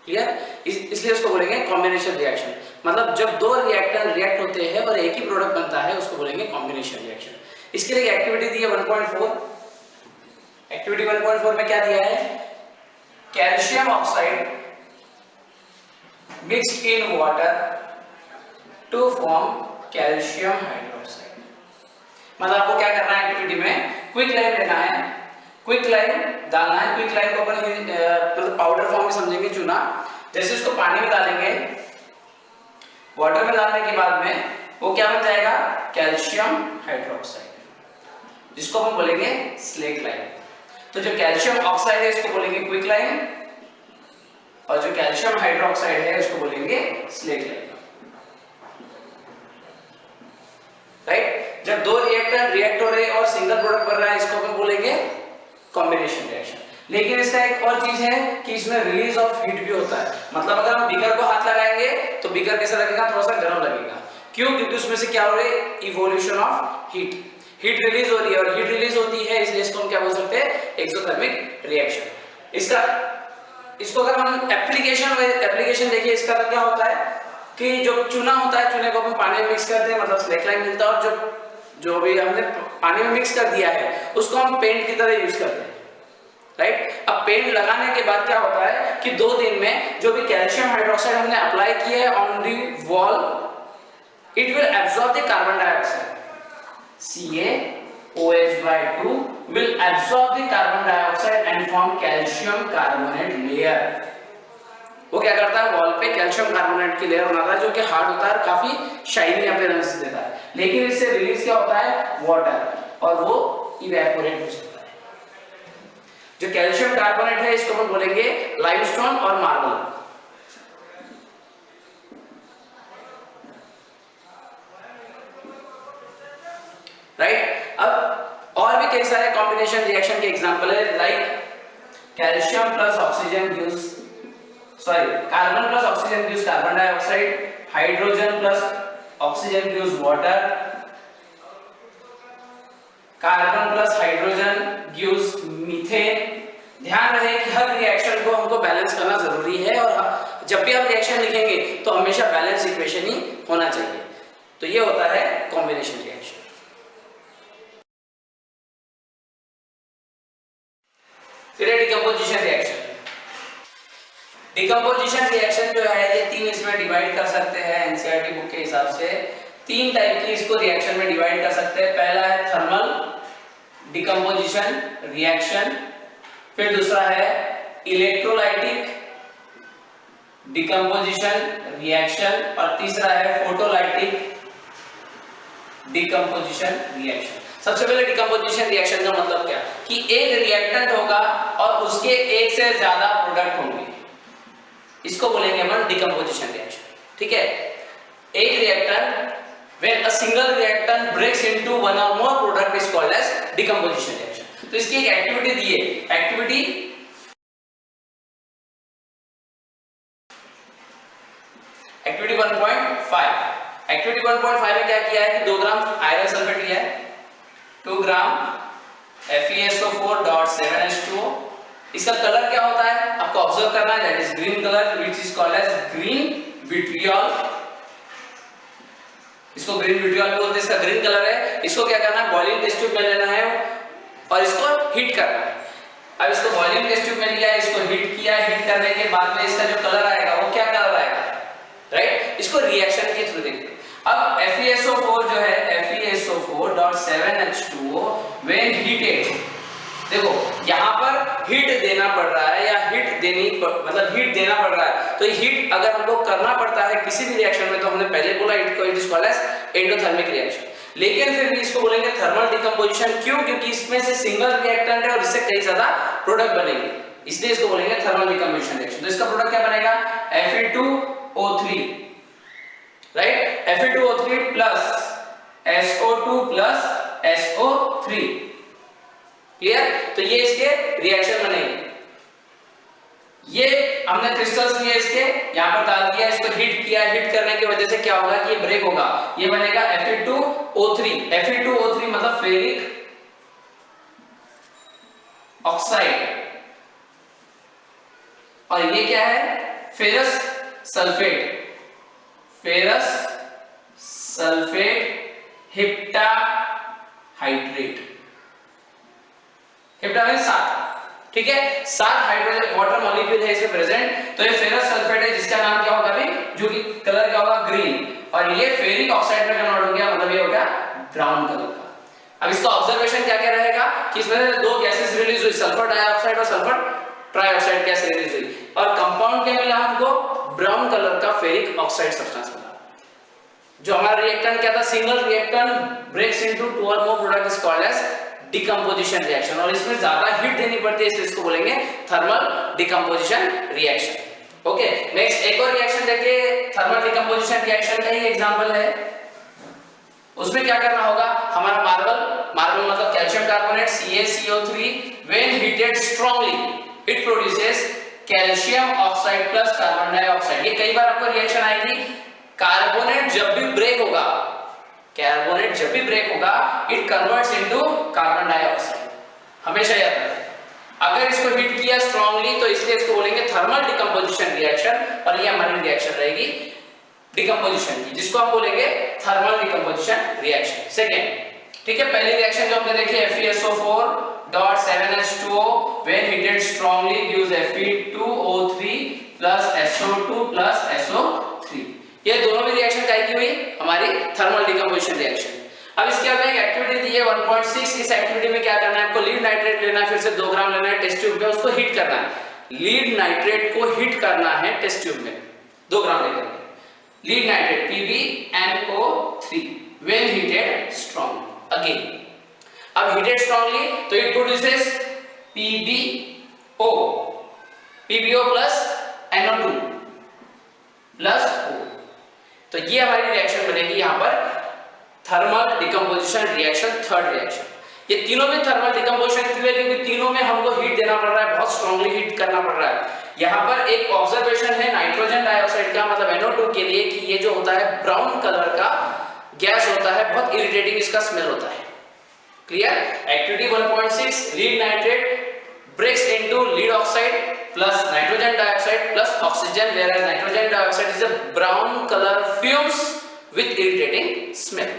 clear. इसलिए उसको बोलेंगे कॉम्बिनेशन रिएक्शन, मतलब जब दो रिएक्टेंट रिएक्ट होते हैं और एक ही प्रोडक्ट बनता है उसको बोलेंगे कॉम्बिनेशन रिएक्शन। इसके लिए एक्टिविटी दी है 1.4। एक्टिविटी 1.4 में क्या दिया है, calcium oxide mixed in water to form calcium hydroxide. मतलब आपको क्या करना है एक्टिविटी में, क्विक लाइन लेना है, क्विक लाइन डालना है। क्विक लाइन को अपन मतलब पाउडर फॉर्म में समझेंगे, चूना जैसे उसको पानी में डालेंगे, वाटर में डालने के बाद में वो क्या बन जाएगा, कैल्शियम हाइड्रोक्साइड, जिसको हम बोलेंगे स्लेक लाइन। तो जो कैल्शियम ऑक्साइड है इसको बोलेंगे क्विक लाइन, और जो कैल्शियम हाइड्रोक्साइड है उसको बोलेंगे स्लेक लाइन, राइट। जब दो रिएक्टर रिएक्ट हो रहे और सिंगल प्रोडक्ट बन रहा है इसको अपन बोलेंगे कॉम्बिनेशन रिएक्शन। लेकिन इसका एक और चीज है कि इसमें रिलीज ऑफ हीट भी होता है, मतलब अगर हम बीकर को हाथ लगाएंगे तो बीकर कैसा लगेगा, थोड़ा सा गर्म लगेगा। क्यों, क्योंकि उसमें से क्या हो रहा है, इवोल्यूशन ऑफ हीट रिलीज हो रही है, और हीट रिलीज होती है इसलिए इसको हम क्या बोल सकते हैं, एक्सोथर्मिक रिएक्शन। इसको अगर हम एप्लीकेशन देखिए इसका, तो क्या होता है कि जो चूना होता है, चूने को अपन पानी में मिक्स करते हैं, मतलब स्लैकलाइन मिलता है, और जो भी हमने पानी में मिक्स कर दिया है उसको हम पेंट की तरह यूज करते हैं, राइट। अब पेंट लगाने के बाद क्या होता है कि 2 दिन में जो भी कैल्शियम हाइड्रोक्साइड हमने अप्लाई किया है on the wall, it will absorb the carbon dioxide, CaOH/2 will absorb the carbon dioxide and form calcium carbonate layer। वो क्या करता है, वॉल पे कैल्शियम कार्बोनेट की लेयर बनाता है जो कि हार्ड होता है और काफी शाइनी अपीयरेंस देता है, लेकिन इससे रिलीज क्या होता है, वाटर, और वो इवेपोरेट हो जाता है। जो कैल्शियम कार्बोनेट है इसको हम बोलेंगे लाइमस्टोन और मार्बल, राइट। अब और भी कई सारे कॉम्बिनेशन रिएक्शन के एग्जांपल है, like calcium plus oxygen gives carbon plus oxygen gives carbon dioxide, hydrogen plus oxygen gives water, carbon plus hydrogen gives methane. ध्यान रहे कि हर रिएक्शन को हमको बैलेंस करना जरूरी है, और जब भी आप रिएक्शन लिखेंगे तो हमेशा बैलेंस इक्वेशन ही होना चाहिए। तो ये होता है कॉम्बिनेशन रिएक्शन। फिर डिकम्पोजिशन रिएक्शन। डिकम्पोजिशन रिएक्शन जो है ये 3 इसमें डिवाइड कर सकते हैं एनसीईआरटी बुक के हिसाब से। 3 टाइप की इसको रिएक्शन में डिवाइड कर सकते हैं। पहला है थर्मल डिकम्पोजिशन रिएक्शन, फिर दूसरा है इलेक्ट्रोलाइटिक डिकम्पोजिशन रिएक्शन, और तीसरा है फोटोलाइटिक डिकम्पोजिशन रिएक्शन। सबसे पहले डिकम्पोजिशन रिएक्शन का मतलब क्या, कि एक रिएक्टेंट होगा और उसके एक से ज्यादा प्रोडक्ट होंगे, इसको बोलेंगे अपन डिकम्पोजिशन रिएक्शन, ठीक है। एक reactant, when a single reactant breaks into one or more product is called as decomposition reaction। तो इसकी एक एक्टिविटी दी है, एक्टिविटी 1.5। एक्टिविटी 1.5 में क्या किया है कि 2 ग्राम आयरन सल्फेट लिया है, 2 ग्राम FeSO4.7H2O। इसका कलर क्या होता है आपको ऑब्जर्व करना है, that is green colour which is called as green vitriol. इसको ग्रीन विट्रियोल बोलते हैं, इसका ग्रीन कलर है। इसको क्या करना है, बॉइलिंग टेस्ट ट्यूब में लेना है और इसको हीट करना है। अब इसको बॉइलिंग टेस्ट ट्यूब में लिया, इसको हीट किया, हीट करने के बाद में इसका जो कलर आएगा वो क्या कलर आएगा, राइट। इसको रिएक्शन के थ्रू देखते हैं। अब FeSO4 जो है FeSO4.7H2O व्हेन हीटेड, देखो यहाँ पर हीट देना पड़ रहा है या मतलब हीट देना पड़ रहा है, तो हीट अगर हमको करना पड़ता है किसी भी रिएक्शन में, तो हमने पहले बोला it is called as endothermic reaction. लेकिन फिर भी इसको बोलेंगे थर्मल डिकम्पोजिशन, क्यों, क्योंकि इसमें से सिंगल रिएक्टेंट है और इससे कई ज्यादा प्रोडक्ट बनेंगे, इसलिए इसको बोलेंगे थर्मल डिकम्पोजिशन रिएक्शन। तो इसका प्रोडक्ट क्या बनेगा, Fe2O3, right, Fe2O3 plus SO2 plus SO3, clear. तो ये इसके रिएक्शन बनेंगे। ये हमने क्रिस्टल्स लिए इसके, यहां पर डाल दिया, इसको हीट किया, हीट करने की वजह से क्या होगा कि ये ब्रेक होगा, ये बनेगा Fe2O3। Fe2O3 मतलब फेरिक ऑक्साइड, और ये क्या है, ferrous sulphate, ferrous sulphate heptahydrate. Hepta means 7, ठीक है, 7 हाइड्रोजन वाटर मॉलिक्यूल है इसमें प्रेजेंट। तो ये फेरस सल्फेट है जिसका नाम क्या होगा अभी, जो कि कलर क्या होगा, ग्रीन, और ये फेरिक ऑक्साइड में कन्वर्ट हो गया, मतलब ये हो गया ब्राउन कलर का। अब इसका ऑब्जर्वेशन क्या क्या रहेगा कि इसमें 2 गैसेस रिलीज हुई, सल्फर डाइऑक्साइड और सल्फर ट्राइऑक्साइड गैस रिलीज हुई, और कंपाउंड क्या मिला हमको, ब्राउन कलर का फेरिक ऑक्साइड सब्सटेंस मिला। जो हमारा रिएक्टेंट क्या था, सिंगल रिएक्टेंट ब्रेक्स इनटू 2 और more product is called as decomposition reaction, और इसमें ज्यादा हीट देनी पड़ती है, इसलिए इसको बोलेंगे thermal decomposition reaction. Okay, next एक और रिएक्शन देखिए, थर्मल डिकम्पोजिशन रिएक्शन का ही एग्जांपल है। उसमें क्या करना होगा, हमारा मार्बल मतलब calcium carbonate CaCO3 when heated strongly it produces calcium oxide plus carbon dioxide. ये कई बार आपको रिएक्शन आएगी, कार्बोनेट जब भी ब्रेक होगा, कार्बोनेट जब भी ब्रेक होगा, it converts into carbon dioxide, हमेशा याद रखें। अगर इसको हीट किया स्ट्रांगली तो इसलिए इसको बोलेंगे थर्मल डिकम्पोजिशन रिएक्शन, और ये हमारी रिएक्शन रहेगी डिकम्पोजिशन की, जिसको हम बोलेंगे थर्मल डिकम्पोजिशन रिएक्शन। सेकेंड, ठीक है, पहली रिएक्शन जो हमने देखी FeSO4.7H2O when heated strongly gives Fe2O3 plus SO2 plus SO3। ये दोनों भी रिएक्शन काय की हुई हमारी थर्मल डिकम्पोजिशन रिएक्शन। अब इसके बाद एक एक्टिविटी दी है 1.6, इस एक्टिविटी में क्या करना है आपको, लीड नाइट्रेट लेना है, फिर से 2 ग्राम लेना है, टेस्ट ट्यूब में उसको हीट करना है। लीड नाइट्रेट को हीट करना है टेस्ट ट्यूब में 2 ग्राम लेकर के, lead nitrate PbNO3 when heated strongly again। अब heated strongly तो it produces PbO plus NO2 plus O। तो ये हमारी रिएक्शन बनेगी यहाँ पर thermal decomposition reaction, third reaction. ये तीनों में थर्मल डिकम्पोजिशन क्यों, क्योंकि तीनों में हमको हीट देना पड़ रहा है, बहुत स्ट्रांगली हीट करना पड़ रहा है। यहाँ पर एक ऑब्जर्वेशन है नाइट्रोजन डाइऑक्साइड का, मतलब NO2 के लिए, कि ये जो होता है ब्राउन कलर का गैस होता है, बहुत इरिटेटिंग इसका स्मेल होता है। Clear? Activity 1.6, lead nitrate breaks into lead oxide plus nitrogen dioxide plus oxygen, whereas nitrogen dioxide is a brown color fumes with irritating smell।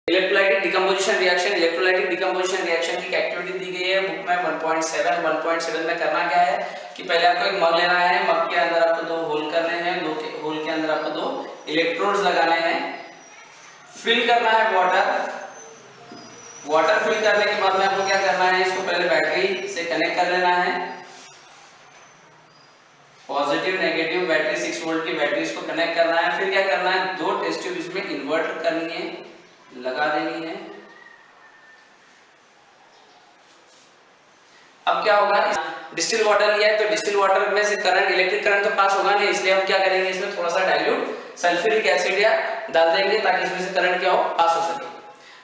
Electrolytic decomposition reaction, electrolytic decomposition reaction की activity दी गई है book में 1.7 में करना क्या है कि पहले आपको एक मग लेना है, मग के अंदर आपको 2 होल करने हैं, 2 होल के अंदर आपको 2 इलेक्ट्रोड्स लगाने हैं, फिल करना है वाटर फिल करने के बाद में आपको क्या करना है, इसको पहले बैटरी से कनेक्ट कर लेना है, पॉजिटिव नेगेटिव बैटरी 6 वोल्ट की बैटरी इसको कनेक्ट करना है। फिर क्या करना है, 2 टेस्ट ट्यूब इसमें इन्वर्ट करनी है, लगा देनी है। अब क्या होगा, डिस्टिल वाटर लिया है तो डिस्टिल वाटर में से करंट, इलेक्ट्रिक करंट तो पास होगा नहीं, इसलिए हम क्या करेंगे, इसमें थोड़ा सा डाइल्यूट सल्फ्यूरिक एसिड या डाल देंगे ताकि इसमें से करंट क्या हो, पास हो सके।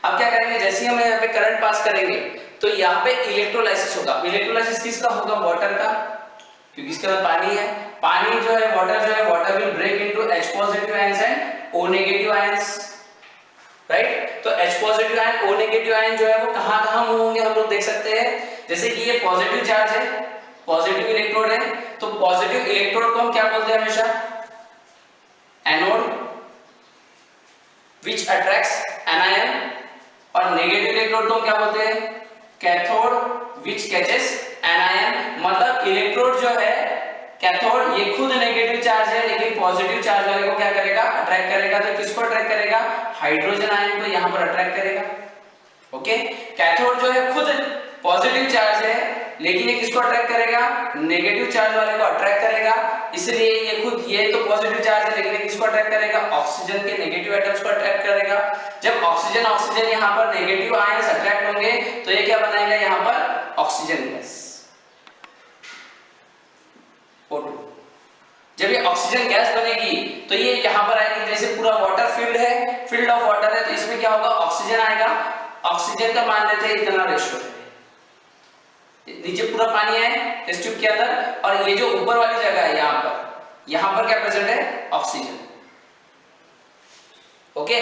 अब क्या करेंगे, जैसे ही हम यहाँ पे करंट पास करेंगे तो यहाँ पे इलेक्ट्रोलाइसिस होगा। इलेक्ट्रोलाइसिस किसका होगा, वाटर का, क्योंकि इसके अंदर पानी है। पानी जो है, water will break into H positive ions and O negative ions, right. तो H positive ion, O negative ion जो है वो कहाँ मूव होंगे हम लोग देख सकते हैं। जैसे कि ये पॉजिटिव चार्ज है, पॉजिटिव इलेक्ट्रोड है, तो पॉजिटिव इलेक्ट्रोड को हम क्या बोलते हैं हमेशा, एनोड, which attracts anion, और नेगेटिव इलेक्ट्रोड को क्या बोलते हैं, कैथोड, which catches anion। मतलब इलेक्ट्रोड जो है कैथोड, ये खुद नेगेटिव चार्ज है लेकिन पॉजिटिव चार्ज वाले को क्या करेगा, अट्रैक्ट करेगा। तो किसको अट्रैक्ट करेगा, हाइड्रोजन आयन को यहाँ पर अट्रैक्ट करेगा। ओके, कैथोड जो है खुद पॉजिटिव चार्ज है लेकिन ये किसको अट्रैक्ट करेगा, नेगेटिव चार्ज वाले को अट्रैक्ट करेगा। इसलिए ये खुद, ये तो पॉजिटिव चार्ज है लेकिन ये किसको अट्रैक्ट करेगा, ऑक्सीजन के नेगेटिव एटम्स को अट्रैक्ट करेगा। जब ऑक्सीजन यहाँ पर नेगेटिव आयंस अट्रैक्ट होंगे तो ये क्या बनाएगा, यहाँ पर ऑक्सीजन गैस O2। जब ये ऑक्सीजन गैस बनेगी तो ये यहाँ पर आएगी, जैसे पूरा वाटर फील्ड है, फील्ड ऑफ वाटर है, तो इसमें क्या होगा, ऑक्सीजन आएगा। ऑक्सीजन का मान लेते हैं इतना रेशियो है, नीचे पूरा पानी है टेस्ट ट्यूब के अंदर, और ये जो ऊपर वाली जगह है यहाँ पर क्या प्रेजेंट है, ऑक्सीजन। ओके,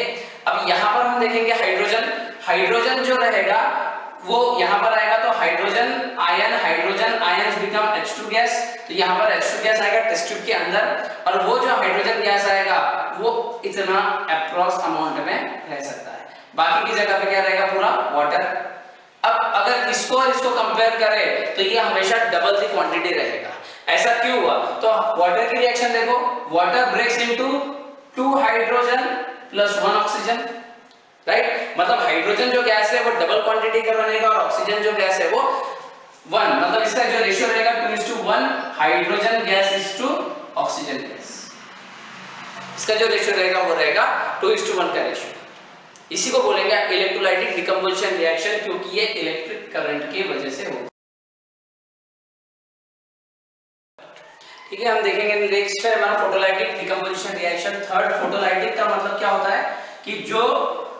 अब यहाँ पर हम देखेंगे हाइड्रोजन जो रहेगा वो यहाँ पर आएगा, तो hydrogen ions become H2 gas, तो यहाँ पर H2 गैस आएगा टेस्ट ट्यूब के अंदर, और वो जो हाइड्रोजन गैस आएगा वो इतना अप्रॉक्स अमाउंट में रह सकता है, बाकी की जगह पे क्या रहेगा, पूरा वाटर। अब अगर इसको और इसको कंपेयर करें तो ये हमेशा डबल दी क्वांटिटी रहेगा। ऐसा क्यों हुआ, तो वाटर की रिएक्शन देखो, water breaks into 2 hydrogen plus 1 oxygen, right. मतलब हाइड्रोजन जो गैस है वो डबल क्वांटिटी का बनेगा और ऑक्सीजन जो गैस है वो 1, मतलब इसका जो रेशियो रहेगा 2:1, hydrogen gas is to oxygen gas, इसका जो रेशियो रहेगा वो रहेगा 2:1 का रेशियो। इसी को बोलेंगे इलेक्ट्रोलाइटिक डिकम्पोजिशन रिएक्शन, क्योंकि ये इलेक्ट्रिक करंट की वजह से होगा। ठीक है, हम देखेंगे नेक्स्ट है हमारा photolytic decomposition reaction. Third, photolytic का मतलब क्या होता है कि जो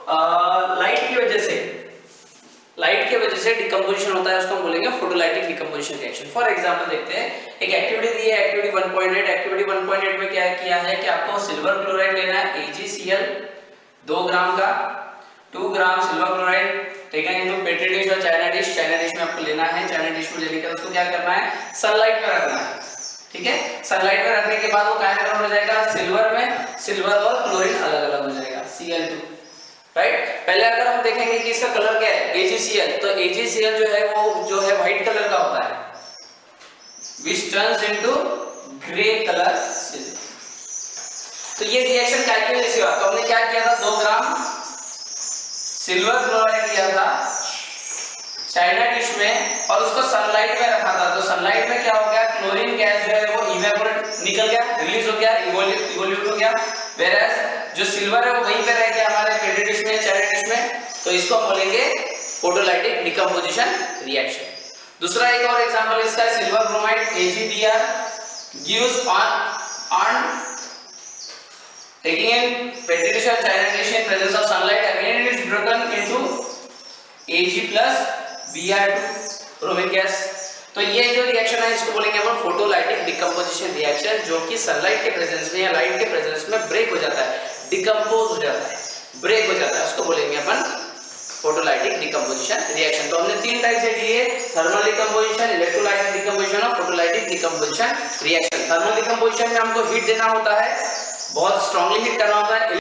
लाइट की वजह से डिकम्पोजिशन होता है उसको हम बोलेंगे photolytic decomposition reaction. For example देखते हैं, एक एक्टिविटी दी है, एक्टिविटी 1.8। एक्टिविटी 1.8 में क्या किया है कि आपको सिल्वर क्लोराइड लेना है, AgCl 2 ग्राम का, 2 ग्राम सिल्वर क्लोराइड ठीक है, इनको पेट्री डिश और चाइना डिश में आपको लेना है। चाइना डिश में लेकर उसको क्या करना है, सनलाइट में रखना है। ठीक है, सनलाइट में रखने के बाद वो क्या कलर हो जाएगा, सिल्वर में, सिल्वर और क्लोरीन अलग अलग हो जाएगा, Cl2, राइट। पहले अगर हम देखेंगे कि इसका कलर क्या है, AgCl, तो AgCl जो है वो जो है व्हाइट कलर का होता है, which turns into grey colour silver. तो ये रिएक्शन कैलकुलेट हुआ, तो हमने क्या किया था, 2 ग्राम सिल्वर क्लोराइड लिया था चाइना डिश में और उसको सनलाइट में रखा था। तो सनलाइट में क्या हो गया, क्लोरीन गैस जो है वो इवेपोरेट निकल गया, रिलीज हो गया, इवोल्यूट हो गया, वेराज जो सिल्वर है वो वहीं पे रह गया हमारे पेट्री डिश में, चाइना डिश में। तो इसको हम बोलेंगे फोटोलाइटिक डिकम्पोजिशन रिएक्शन। दूसरा एक और एग्जांपल इसका है, silver bromide AgBr gives on taking in petri dish or china dish in presence of sunlight, again it is broken into Ag plus Br2 bromic gas. तो ये जो रिएक्शन है इसको बोलेंगे अपन फोटोलाइटिक डिकम्पोजिशन रिएक्शन, जो कि सनलाइट के presence में या लाइट के प्रेजेंस में ब्रेक हो जाता है, डिकम्पोज हो जाता है, ब्रेक हो जाता है, उसको बोलेंगे अपन फोटोलाइटिक डिकम्पोजिशन रिएक्शन। तो हमने 3 टाइप से दिए, थर्मल डिकम्पोजिशन, इलेक्ट्रोलाइटिक डिकम्पोजिशन और photolytic decomposition reaction. Thermal decomposition में हमको हीट देना होता है, बहुत स्ट्रांगली हीट करना होता है।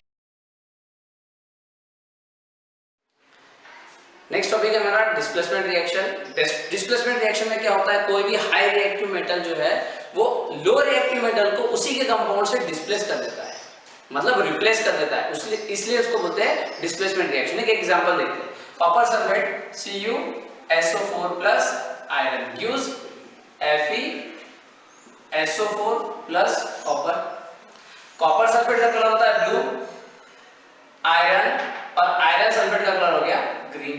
नेक्स्ट टॉपिक है हमारा डिस्प्लेसमेंट रिएक्शन। डिस्प्लेसमेंट रिएक्शन में क्या होता है, कोई भी हाई रिएक्टिव मेटल जो है वो लो रिएक्टिव मेटल को उसी के कंपाउंड से डिस्प्लेस कर देता है, मतलब रिप्लेस कर देता है, इसलिए उसको बोलते हैं डिस्प्लेसमेंट रिएक्शन। एक एग्जांपल देखते हैं, copper sulphate CuSO4 plus iron gives FeSO4 plus copper. Copper sulphate का कलर होता है ब्लू, आयरन और आयरन सल्फेट का कलर हो गया ग्रीन,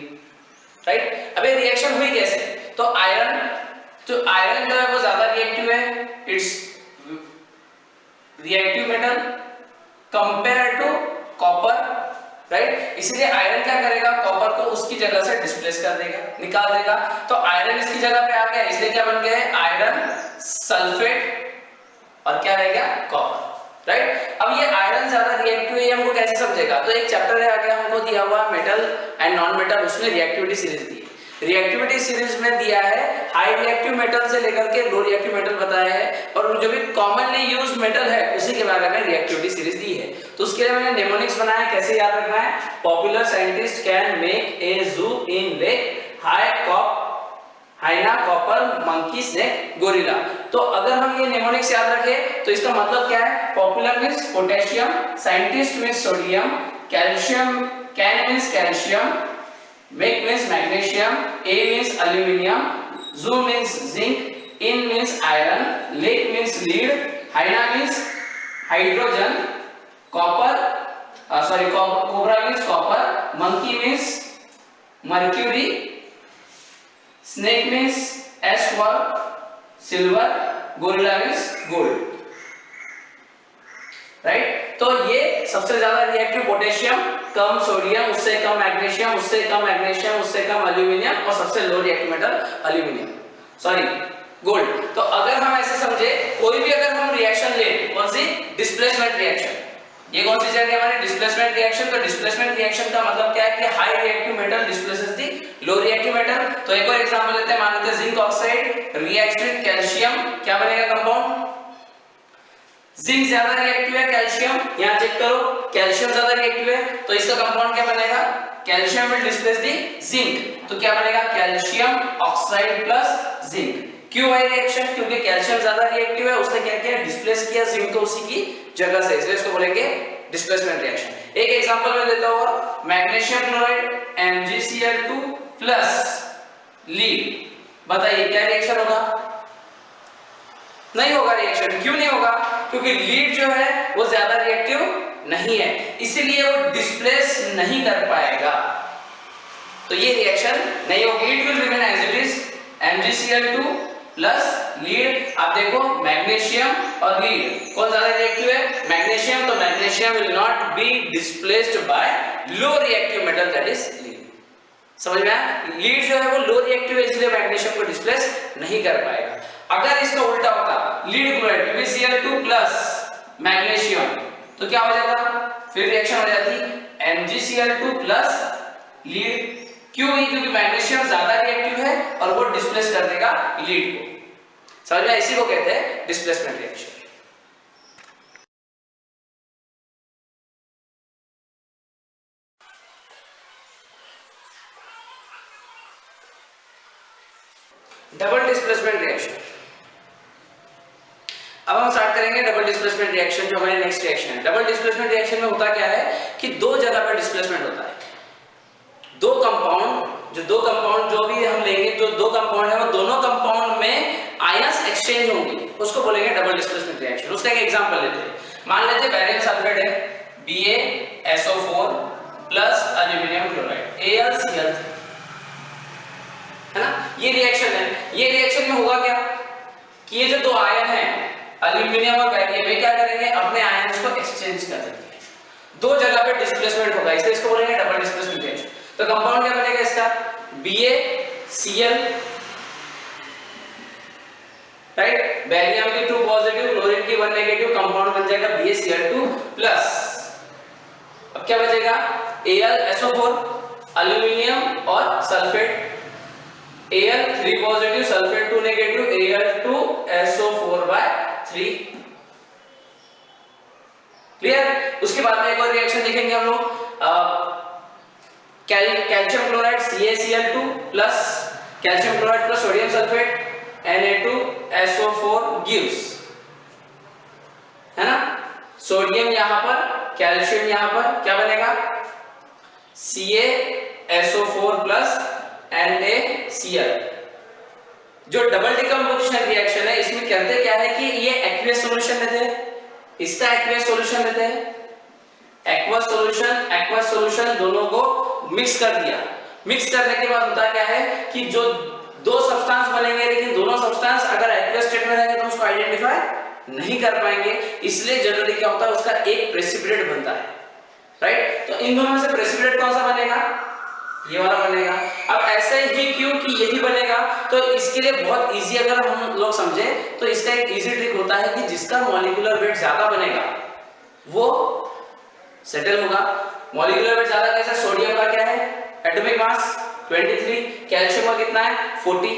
राइट। अब ये रिएक्शन हुई कैसे, तो आयरन जो है वो ज्यादा रिएक्टिव है, it's reactive metal compare to copper, right. इसलिए आयरन क्या करेगा, कॉपर को उसकी जगह से डिस्प्लेस कर देगा, निकाल देगा। तो आयरन इसकी जगह पे आ गया, इसलिए क्या बन गया है, आयरन सल्फेट और क्या रह गया, कॉपर, राइट। अब ये आयरन ज्यादा रिएक्टिव है, हमको कैसे समझेगा, तो एक चैप्टर है आगे हमको दिया हुआ मेटल एंड नॉन मेटल, उसमें रिएक्टिविटी सीरीज दी है। रिएक्टिविटी सीरीज में दिया है हाई रिएक्टिव मेटल से लेकर के लो रिएक्टिव मेटल बताया है, और जो भी कॉमनली यूज्ड मेटल है उसी के बारे में रिएक्टिविटी सीरीज दी है। तो उसके लिए मैंने नेमोनिक्स बनाया, कैसे याद रखना है, popular scientist can make a zoo in lake, hyena copper monkey snake gorilla. तो अगर हम ये नेमोनिक्स याद रखें तो इसका मतलब क्या है, popular means potassium, scientist means sodium, calcium can means calcium, make means magnesium, a means aluminium, zoo means zinc, in means iron, lake means lead, hyena means hydrogen, cobra means copper, monkey means mercury, snake means ash for silver, gorilla means gold, right. तो ये सबसे ज्यादा reactive potassium, कम sodium, उससे कम magnesium, उससे कम magnesium, उससे कम aluminium, और सबसे low reactive metal gold. तो अगर हम ऐसे समझे, कोई भी अगर हम रिएक्शन ले, कौन सी, डिस्प्लेसमेंट रिएक्शन, ये कौन सी चीज है हमारी, डिस्प्लेसमेंट रिएक्शन। तो डिस्प्लेसमेंट रिएक्शन का मतलब क्या है कि हाई रिएक्टिव मेटल डिस्प्लेसेस दी लो रिएक्टिव मेटल। तो एक और एग्जांपल लेते हैं, मान लेते हैं zinc oxide reacts with calcium, क्या बनेगा कंपाउंड, जिंक ज्यादा रिएक्टिव है कैल्शियम, यहां चेक करो कैल्शियम ज्यादा रिएक्टिव है, तो इसका कंपाउंड क्या बनेगा, calcium will displace the zinc, तो क्या बनेगा, कैल्शियम ऑक्साइड प्लस जिंक। क्यों भाई रिएक्शन, क्योंकि कैल्शियम ज्यादा रिएक्टिव है, उसने क्या किया, डिस्प्लेस किया जिंक को उसी की जगह से, इसलिए इसको बोलेंगे डिस्प्लेसमेंट रिएक्शन। एक एग्जांपल मैं देता हूं, magnesium chloride MgCl2 plus lead, बताइए क्या रिएक्शन होगा, नहीं होगा रिएक्शन। क्यों नहीं होगा, क्योंकि लीड जो है वो ज्यादा रिएक्टिव नहीं है, इसलिए वो डिस्प्लेस नहीं कर पाएगा, तो ये रिएक्शन नहीं होगी, it will remain as it is MgCl2 plus lead. आप देखो मैग्नीशियम और लीड कौन ज्यादा रिएक्टिव है, मैग्नीशियम, तो magnesium will not be displaced by low reactive metal that is lead, समझ में आया। लीड जो है वो लो रिएक्टिव है, इसलिए मैग्नीशियम को डिस्प्लेस नहीं कर पाएगा। अगर इसका उल्टा होता, lead chloride MgCl2 plus magnesium, तो क्या हो जाता, फिर रिएक्शन हो जाती MgCl2 प्लस लीड, क्यों नहीं? क्योंकि मैग्नीशियम ज्यादा रिएक्टिव है और वो डिस्प्लेस कर देगा लीड को। समझ में? इसी को कहते हैं displacement reaction. Double displacement reaction. अब हम स्टार्ट करेंगे डबल डिस्प्लेसमेंट रिएक्शन, जो हमारी नेक्स्ट रिएक्शन है। डबल डिस्प्लेसमेंट रिएक्शन में होता क्या है कि दो जगह पर डिस्प्लेसमेंट होता है। दो कंपाउंड जो भी हम लेंगे, जो दो कंपाउंड है वो दोनों कंपाउंड में आयंस एक्सचेंज होंगे, उसको बोलेंगे डबल डिस्प्लेसमेंट रिएक्शन। उसका एक एग्जांपल लेते हैं। मान लेते हैं बैरियम सल्फेट है, BaSO4 plus aluminium chloride AlCl, है ना? ये रिएक्शन है। ये रिएक्शन में होगा क्या कि ये जो दो आयन है एल्यूमिनियम और बैरियम, ये क्या करेंगे? अपने आयंस को एक्सचेंज कर देंगे। दो जगह पे डिस्प्लेसमेंट होगा, इसलिए इसको बोलेंगे डबल डिस्प्लेसमेंट रिएक्शन। तो कंपाउंड क्या बनेगा इसका? BaCl, right? बैरियम की 2 पॉजिटिव, क्लोरीन की 1 नेगेटिव, कंपाउंड बन जाएगा BaCl2 प्लस, अब क्या बचेगा? AlSO4, एल्यूमिनियम और sulphate, Al 3 positive, sulphate 2 negative, Al2SO4/3। Clear? उसके बाद में एक और रिएक्शन देखेंगे हम लोग, calcium chloride CaCl2 plus calcium chloride plus sodium sulphate Na2SO4 gives, है ना? सोडियम यहां पर, कैल्शियम यहां पर, क्या बनेगा? CaSO4 plus NaCl। जो डबल डिकम्पोजिशन रिएक्शन है, इसमें करते क्या है कि ये एक्वियस सॉल्यूशन लेते हैं, इसका एक्वियस सॉल्यूशन लेते हैं, एक्वस सॉल्यूशन दोनों को मिक्स कर दिया। मिक्स करने के बाद होता क्या है कि जो दो सब्सटेंस बनेंगे, लेकिन दोनों सब्सटेंस अगर एक्वस स्टेट में रहेंगे तो उसको आइडेंटिफाई नहीं कर पाएंगे, इसलिए जनरली क्या होता है, उसका एक प्रेसिपिटेट बनता है, राइट? तो इन दोनों में से प्रेसिपिटेट कौन सा बनेगा? ये वाला बनेगा। अब ऐसे ही क्यों कि यही बनेगा, तो इसके लिए बहुत इजी अगर हम लोग समझे तो इसका एक इजी ट्रिक होता है कि जिसका मॉलिक्यूलर वेट ज्यादा बनेगा वो सेटल होगा। मॉलिक्यूलर वेट ज्यादा कैसे? सोडियम का क्या है? एटॉमिक मास 23, कैल्शियम का कितना है? 40,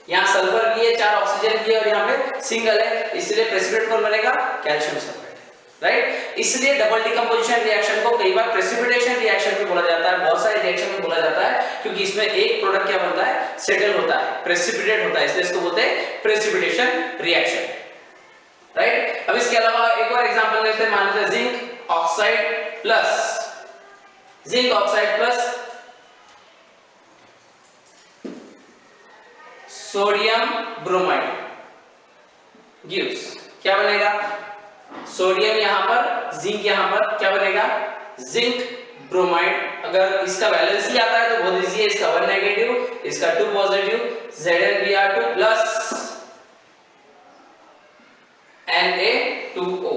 यहाँ सल्फर की है, 4 ऑक्सीजन की है और यहाँ पे सिंगल है, इसलिए प्रेसिपिटेट कौन बनेगा? Calcium sulphate, right? इसलिए डबल डिकम्पोजिशन रिएक्शन को कई बार प्रेसिपिटेशन रिएक्शन भी बोला जाता है, बहुत सारे रिएक्शन में बोला जाता है, क्योंकि इसमें एक प्रोडक्ट क्या बनता है? सेटल होता है, प्रेसिपिटेट होता है, इसलिए इसको बोलते हैं प्रेसिपिटेशन रिएक्शन, राइट? अब इसके अलावा एक और एग्जांपल लेते हैं। मान लेते हैं zinc oxide plus sodium bromide gives, क्या बनेगा? सोडियम यहां पर, जिंक यहां पर, क्या बनेगा? Zinc bromide. अगर इसका वैलेंस ही आता है तो बहुत इजी है, इसका 1 नेगेटिव, इसका 2 positive, ZnBr2 plus Na2O,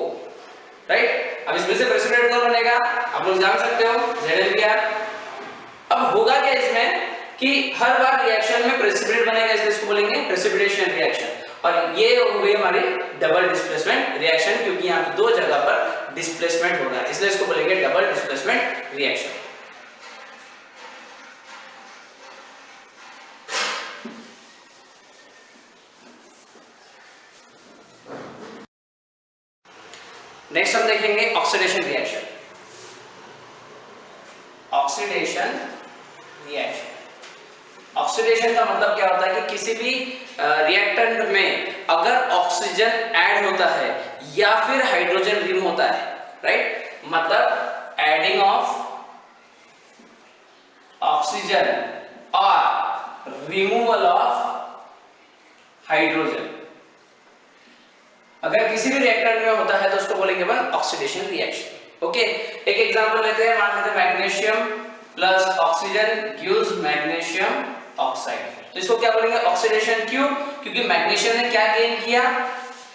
right? अब इसमें से प्रेसिपिटेट कौन बनेगा? आप लोग जान सकते हो, ZnBr। अब होगा क्या इसमें कि हर बार रिएक्शन में प्रेसिपिटेट बनेगा, इसलिए इसको बोलेंगे प्रेसिपिटेशन रिएक्शन। और ये हो गई हमारी डबल डिस्प्लेसमेंट रिएक्शन, क्योंकि यहाँ पे दो जगह पर डिस्प्लेसमेंट हो रहा है, इसलिए इसको बोलेंगे डबल डिस्प्लेसमेंट रिएक्शन। नेक्स्ट हम देखेंगे oxidation reaction. Oxidation reaction, oxidation का मतलब क्या होता है कि किसी भी रिएक्टेंट में अगर ऑक्सीजन ऐड होता है या फिर हाइड्रोजन रिमूव होता है, राइट? मतलब एडिंग ऑफ ऑक्सीजन और रिमूवल ऑफ हाइड्रोजन, अगर किसी भी रिएक्टेंट में होता है तो उसको बोलेंगे अपन ऑक्सीडेशन रिएक्शन। ओके, एक एग्जांपल लेते हैं। मान लेते हैं magnesium plus oxygen gives magnesium oxide, तो इसको क्या बोलेंगे? ऑक्सीडेशन। क्यों? क्योंकि मैग्नीशियम ने क्या गेन किया?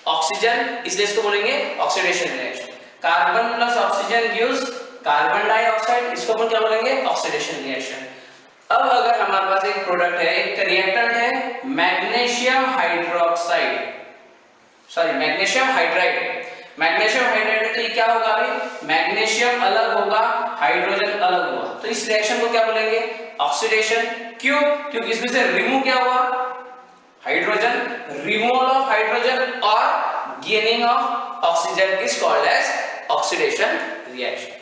ऑक्सीजन, इसलिए इसको बोलेंगे oxidation reaction. Carbon plus oxygen gives carbon dioxide, इसको अपन क्या बोलेंगे? Oxidation reaction. अब अगर हमारे पास एक प्रोडक्ट है, एक रिएक्टेंट है magnesium hydroxide, sorry magnesium hydride. Magnesium hydride है तो ये क्या होगा अभी, मैग्नीशियम अलग होगा, हाइड्रोजन अलग होगा, तो इस रिएक्शन को क्या बोलेंगे, ऑक्सीडेशन। क्यों, क्योंकि इसमें से रिमूव क्या हुआ, हाइड्रोजन, रिमूवल ऑफ हाइड्रोजन और gaining of oxygen is called as oxidation reaction.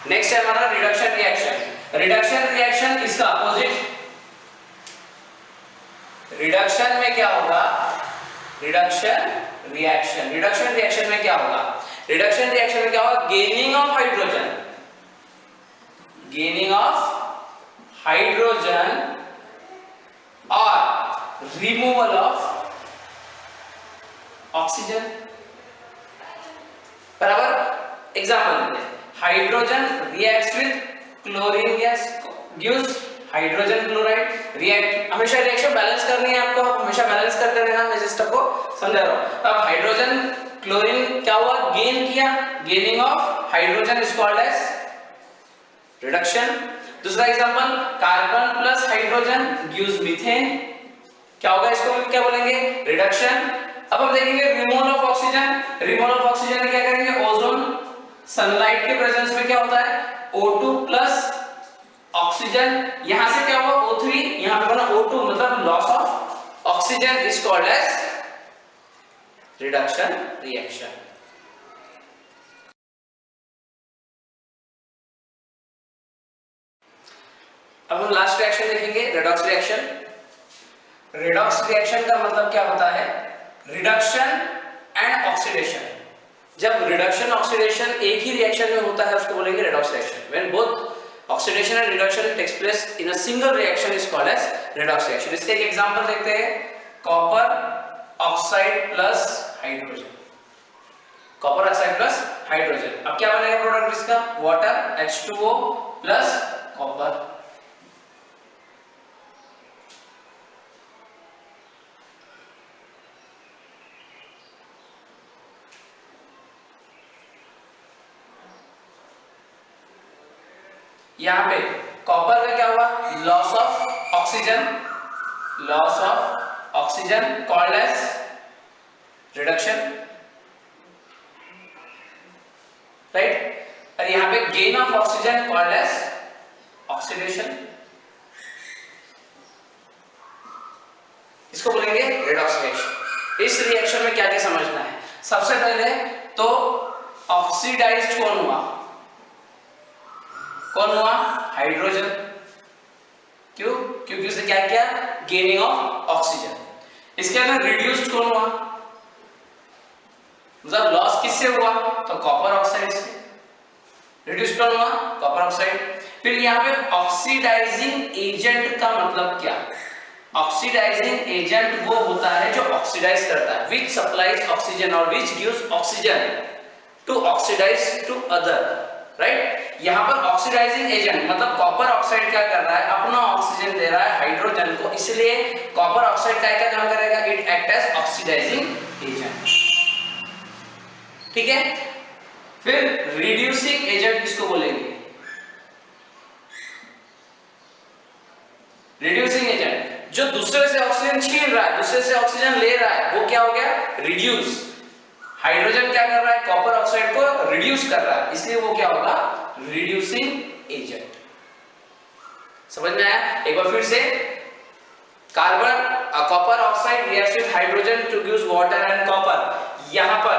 Next है हमारा रिडक्शन रिएक्शन। रिडक्शन रिएक्शन इसका अपोजिट। रिडक्शन में क्या होगा, रिडक्शन रिएक्शन, रिडक्शन रिएक्शन में क्या होगा, रिडक्शन रिएक्शन में क्या होगा, gaining of hydrogen, gaining of hydrogen और रिमूवल ऑफ ऑक्सीजन। बराबर, एग्जांपल देते हैं, hydrogen reacts with chlorine gas, gives hydrogen chloride, react, हमेशा रिएक्शन बैलेंस करनी है आपको, हमेशा बैलेंस करते रहना, मैं इस स्टेप को समझा रहा हूं। अब हाइड्रोजन क्लोरीन क्या हुआ, गेन किया, gaining of hydrogen is called as reduction. दूसरा example, carbon plus hydrogen gives methane, क्या होगा, इसको हम क्या बोलेंगे, रिडक्शन। अब हम देखेंगे removal of oxygen, removal of oxygen में क्या करेंगे, ओजोन, सनलाइट के प्रेजेंस में क्या होता है, O2 प्लस ऑक्सीजन, यहां से क्या हुआ O3, यहां पे बना O2, मतलब loss of oxygen is called as reduction reaction. अब हम लास्ट रिएक्शन देखेंगे, रेडॉक्स रिएक्शन। रेडॉक्स रिएक्शन का मतलब क्या होता है, रिडक्शन एंड ऑक्सीडेशन। जब रिडक्शन ऑक्सीडेशन एक ही रिएक्शन में होता है उसको बोलेंगे redox reaction. When both oxidation and reduction takes place in a single reaction is called as redox reaction. इसके एक एग्जांपल देखते हैं, copper oxide plus hydrogen, copper oxide plus hydrogen. अब क्या बनेगा प्रोडक्ट इसका, वाटर H2O प्लस कॉपर। यहां पे कॉपर का क्या हुआ, loss of oxygen, loss of oxygen called as reduction, right. और यहां पे gain of oxygen called as oxidation, इसको बोलेंगे रेडॉक्स रिएक्शन। इस रिएक्शन में क्या क्या समझना है, सबसे पहले तो ऑक्सीडाइज्ड कौन हुआ, कौन हुआ, हाइड्रोजन। क्यों, क्योंकि उसने क्या किया, गेनिंग ऑफ ऑक्सीजन। इसके अंदर रिड्यूस्ड कौन हुआ, मतलब लॉस किससे हुआ, तो कॉपर ऑक्साइड से। रिड्यूस्ड कौन हुआ, कॉपर ऑक्साइड। फिर यहाँ पे ऑक्सीडाइजिंग एजेंट का मतलब क्या, ऑक्सीडाइजिंग एजेंट वो होता है जो ऑक्सीडाइज करता है, विच सप्लाइज ऑक्सीजन और which gives oxygen to oxidize to other, right. यहां पर ऑक्सीडाइजिंग एजेंट मतलब कॉपर ऑक्साइड क्या कर रहा है, अपना ऑक्सीजन दे रहा है हाइड्रोजन को, इसलिए कॉपर ऑक्साइड का क्या काम करेगा, it act as oxidizing agent, ठीक है। फिर रिड्यूसिंग एजेंट किसको बोलेंगे, रिड्यूसिंग एजेंट जो दूसरे से ऑक्सीजन छीन रहा है, दूसरे से ऑक्सीजन ले रहा है, वो क्या हो गया, रिड्यूस। हाइड्रोजन क्या कर रहा है, कॉपर ऑक्साइड को रिड्यूस कर रहा है, इसलिए वो क्या होगा, रिड्यूसिंग एजेंट। समझ में आया, एक बार फिर से, carbon copper oxide reacts with hydrogen to gives water and copper. यहां पर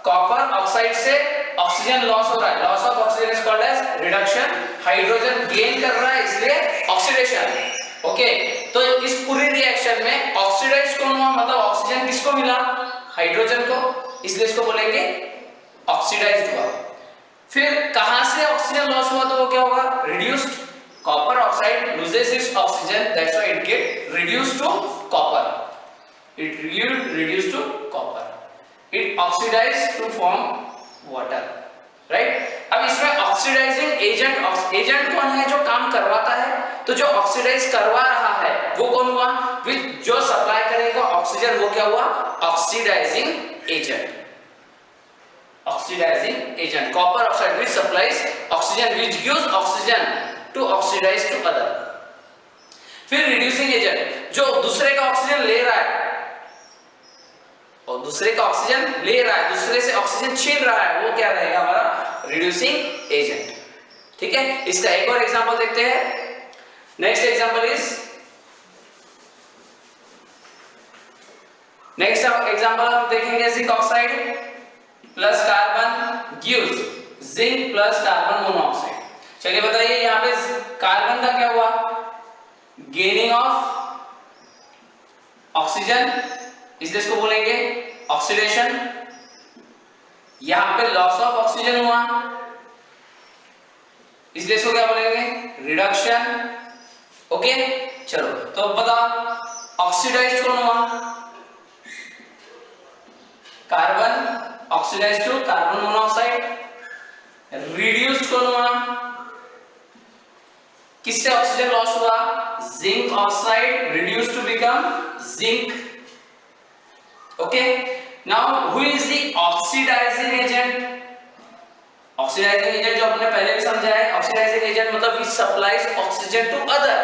कॉपर ऑक्साइड से ऑक्सीजन लॉस हो रहा है, loss of oxygen is called as reduction. Hydrogen gain कर रहा है, इसलिए ऑक्सीडेशन। ओके, तो इस पूरी रिएक्शन में ऑक्सीडाइज कौन हुआ, मतलब ऑक्सीजन किसको मिला, हाइड्रोजन को, इसलिए इसको बोलेंगे ऑक्सीडाइज्ड हुआ। फिर कहां से ऑक्सीजन लॉस हुआ, तो वो क्या होगा, reduced. Copper oxide loses its oxygen, that's why it get reduced to copper, it reduced to copper, it oxidized to form water, right. अब इसमें ऑक्सीडाइजिंग एजेंट कौन है, जो काम करवाता है, तो जो ऑक्सीडाइज करवा रहा है वो कौन हुआ, विच जो सप्लाई करेगा ऑक्सीजन, वो क्या हुआ, oxidizing agent, oxidizing agent. Copper oxide which supplies oxygen, which gives oxygen to oxidize to other. फिर रिड्यूसिंग एजेंट जो दूसरे का ऑक्सीजन ले रहा है और दूसरे का ऑक्सीजन ले रहा है, दूसरे से ऑक्सीजन छीन रहा है, वो क्या रहेगा हमारा रिड्यूसिंग एजेंट। ठीक है, इसका एक और एग्जांपल देखते हैं। नेक्स्ट एग्जांपल हम देखेंगे zinc oxide plus carbon gives zinc plus carbon monoxide. चलिए बताइए यहां पे कार्बन का क्या हुआ, गेनिंग ऑफ ऑक्सीजन, इसलिए इसको बोलेंगे ऑक्सीडेशन। यहां पे लॉस ऑफ ऑक्सीजन हुआ, इसलिए इसको क्या बोलेंगे रिडक्शन। ओके, चलो तो बताओ ऑक्सीडाइज्ड कौन हुआ, carbon oxidized to carbon monoxide. Reduced कौन हुआ, किससे ऑक्सीजन लॉस हुआ, zinc oxide reduced to become zinc. Okay, now who is the oxidizing agent. Oxidizing agent जो आपने पहले भी समझा है, ऑक्सीडाइजिंग एजेंट मतलब it supplies oxygen to other.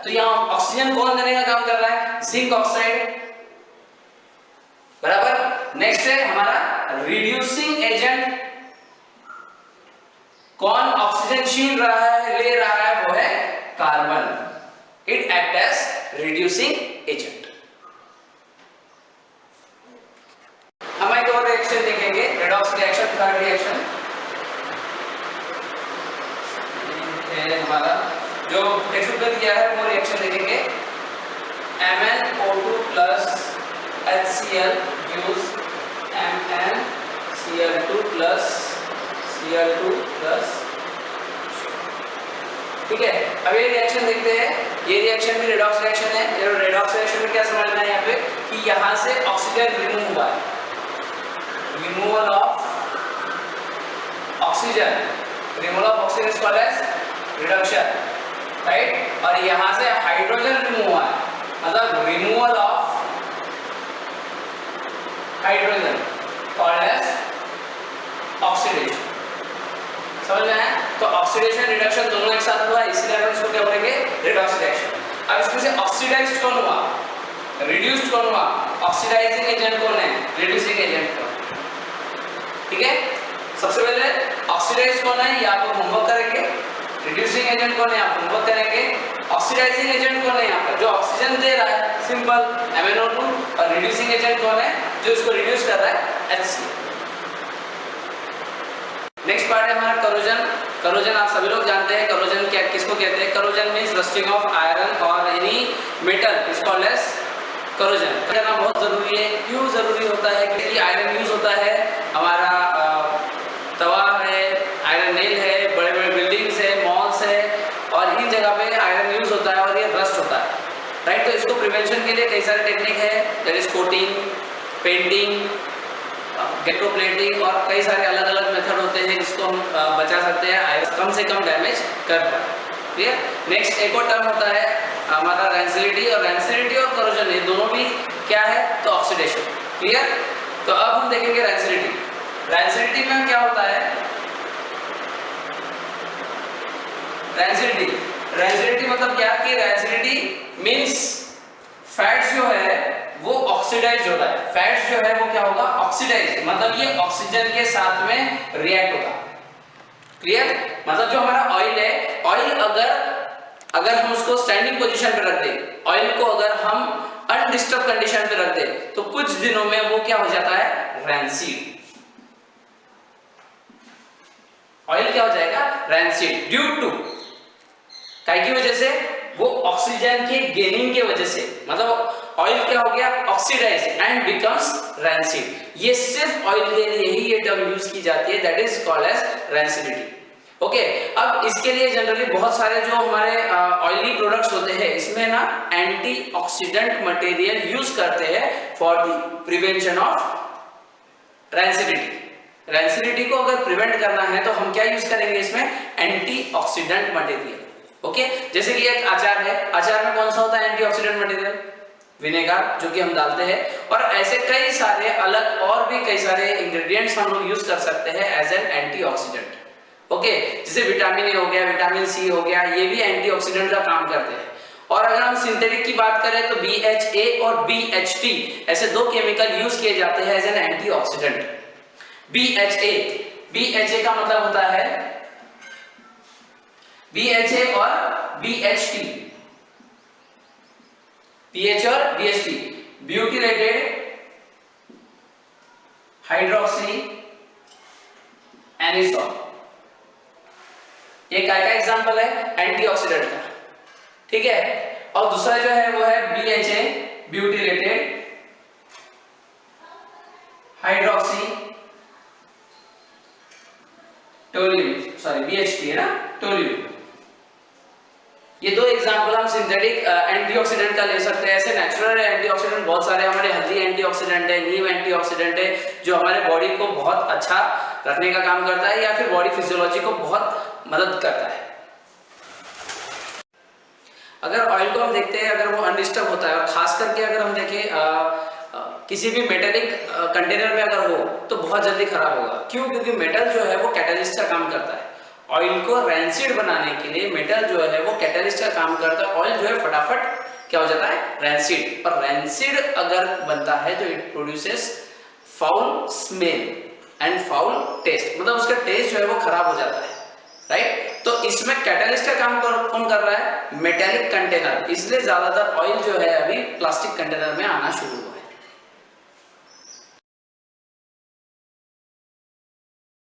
तो यहां ऑक्सीजन कौन देने का काम कर रहा है, जिंक ऑक्साइड, बराबर। नेक्स्ट है हमारा रिड्यूसिंग एजेंट, कौन ऑक्सीजन छीन रहा है, ले रहा है, वो है carbon. It act as reducing agent. हम एक और रिएक्शन देखेंगे, रेडॉक्स रिएक्शन, थर्ड रिएक्शन है हमारा जो टेक्स्ट बुक में दिया है, वो रिएक्शन देखेंगे। MnO2 plus HCl gives MnCl2 plus Cl2 plus। ठीक है, अब ये रिएक्शन देखते हैं। ये रिएक्शन भी रेडॉक्स रिएक्शन है। ये रेडॉक्स रिएक्शन में क्या समझना है यहाँ पे कि यहाँ से ऑक्सीजन रिमूव हुआ है, removal of oxygen, removal of oxygen is called as reduction, right. और यहाँ से हाइड्रोजन रिमूव हुआ है, मतलब removal of hydrogen called as oxidation. समझ में आया? तो ऑक्सीडेशन रिडक्शन दोनों एक साथ हुआ, इसलिए हम इसको क्या बोलेंगे रेडॉक्स रिएक्शन। अब इसमें से ऑक्सीडाइज्ड कौन हुआ, रिड्यूस्ड कौन हुआ, ऑक्सीडाइजिंग एजेंट कौन है, रिड्यूसिंग एजेंट कौन। ठीक है, सबसे पहले ऑक्सीडाइज्ड कौन है, ये आप होमवर्क करेंगे। रिड्यूसिंग एजेंट कौन है, आप होमवर्क करेंगे। ऑक्सीडाइजिंग एजेंट कौन है, यहाँ पर जो ऑक्सीजन दे रहा है, सिंपल MnO2, और रिड्यूसिंग एजेंट कौन है, जो इसको रिड्यूस कर रहा है, HCl। नेक्स्ट पार्ट है हमारा करोजन। करोजन आप सभी लोग जानते हैं, करोजन क्या किसको कहते हैं। Corrosion means rusting of iron और any metal is called as corrosion. करना बहुत जरूरी है। क्यों जरूरी होता है, क्योंकि आयरन यूज होता है, हमारा तवा है, आयरन नेल है, बड़े बड़े बिल्डिंग्स है, मॉल्स है, और इन जगह पे आयरन यूज होता है और ये रस्ट होता है, राइट। तो इसको प्रिवेंशन के लिए कई सारे टेक्निक है, दैट इज कोटिंग, पेंटिंग, गेट्रोप्लेटिंग, और कई सारे अलग अलग मेथड होते हैं जिसको हम बचा सकते हैं आयरन कम से कम डैमेज कर पाए। क्लियर। नेक्स्ट एक और टर्म होता है हमारा रैंसिडिटी, और रैंसिडिटी और करोजन ये दोनों भी क्या है, तो ऑक्सीडेशन। क्लियर। तो अब हम देखेंगे रैंसिडिटी। रैंसिडिटी में क्या होता है, रैंसिडिटी मतलब क्या कि रैंसिडिटी मींस फैट्स जो है वो ऑक्सीडाइज हो रहा है। फैट्स जो है वो क्या होगा, ऑक्सीडाइज, मतलब ये ऑक्सीजन के साथ में रिएक्ट होगा। क्लियर। मतलब जो हमारा ऑयल है, ऑयल अगर हम उसको स्टैंडिंग पोजीशन पे रख दें, ऑयल को अगर हम अनडिस्टर्ब कंडीशन पे रख दें, तो कुछ दिनों में वो क्या हो जाता है, रैंसिड। ऑयल क्या हो जाएगा, रैंसिड, ड्यू टू काय की वजह से, वो ऑक्सीजन के गेनिंग के वजह से। मतलब ऑयल क्या हो गया, ऑक्सीडाइज एंड बिकम्स रैंसिड। ये सिर्फ ऑयल के लिए ही ये टर्म यूज की जाती है, that is called as rancidity. Okay, अब इसके लिए जनरली बहुत सारे जो हमारे ऑयली प्रोडक्ट्स होते हैं, इसमें ना एंटीऑक्सीडेंट मटेरियल यूज करते हैं for the prevention of rancidity. Rancidity को अगर प्रिवेंट करना है तो हम क्या यूज करेंगे इसमें, एंटीऑक्सीडेंट मटेरियल। ओके, जैसे कि एक अचार है, अचार में कौन सा होता है एंटीऑक्सीडेंट मटेरियल, विनेगर, जो कि हम डालते हैं। और ऐसे कई सारे अलग और भी कई सारे इंग्रेडिएंट्स हम लोग यूज कर सकते हैं एज एन एंटीऑक्सीडेंट। ओके, जैसे विटामिन ए हो गया, विटामिन सी हो गया, ये भी एंटीऑक्सीडेंट का काम करते हैं। और अगर हम सिंथेटिक की बात करें तो BHA और BHT ऐसे दो केमिकल यूज किए जाते हैं एज एन एंटीऑक्सीडेंट। BHA का मतलब होता है BHA और BHT, BHA और BHT ब्यूटिलेटेड हाइड्रोक्सी एनिसोन, ये क्या एग्जांपल है एंटीऑक्सीडेंट का, ठीक है। और दूसरा जो है वो है BHA butylated hydroxy toluol, sorry BHT है ना, टोल्यूल। ये दो एग्जांपल हम सिंथेटिक एंटीऑक्सीडेंट का ले सकते हैं। ऐसे नेचुरल एंटीऑक्सीडेंट बहुत सारे, हमारे हल्दी एंटीऑक्सीडेंट है, नीम एंटीऑक्सीडेंट है, जो हमारे बॉडी को बहुत अच्छा रखने का काम करता है या फिर बॉडी फिजियोलॉजी को बहुत मदद करता है। अगर ऑयल को हम देखते हैं, अगर वो अनडिस्टर्ब होता है, और खास करके अगर हम देखें किसी भी मेटेलिक कंटेनर में अगर हो तो बहुत जल्दी खराब होगा। क्यों? क्योंकि मेटल जो है वो कैटलिस्ट का काम करता है। ऑयल को रैंसिड बनाने के लिए मेटल जो है वो कैटलिस्ट का काम करता है। ऑयल जो है फटाफट क्या हो जाता है, रैंसिड। और रैंसिड अगर बनता है तो it produces foul smell and foul taste, मतलब उसका टेस्ट जो है वो खराब हो जाता है, राइट। तो इसमें कैटलिस्ट का काम कौन कर रहा है, मेटेलिक कंटेनर। इसलिए ज्यादातर ऑयल जो है अभी प्लास्टिक कंटेनर में आना शुरू हुआ है।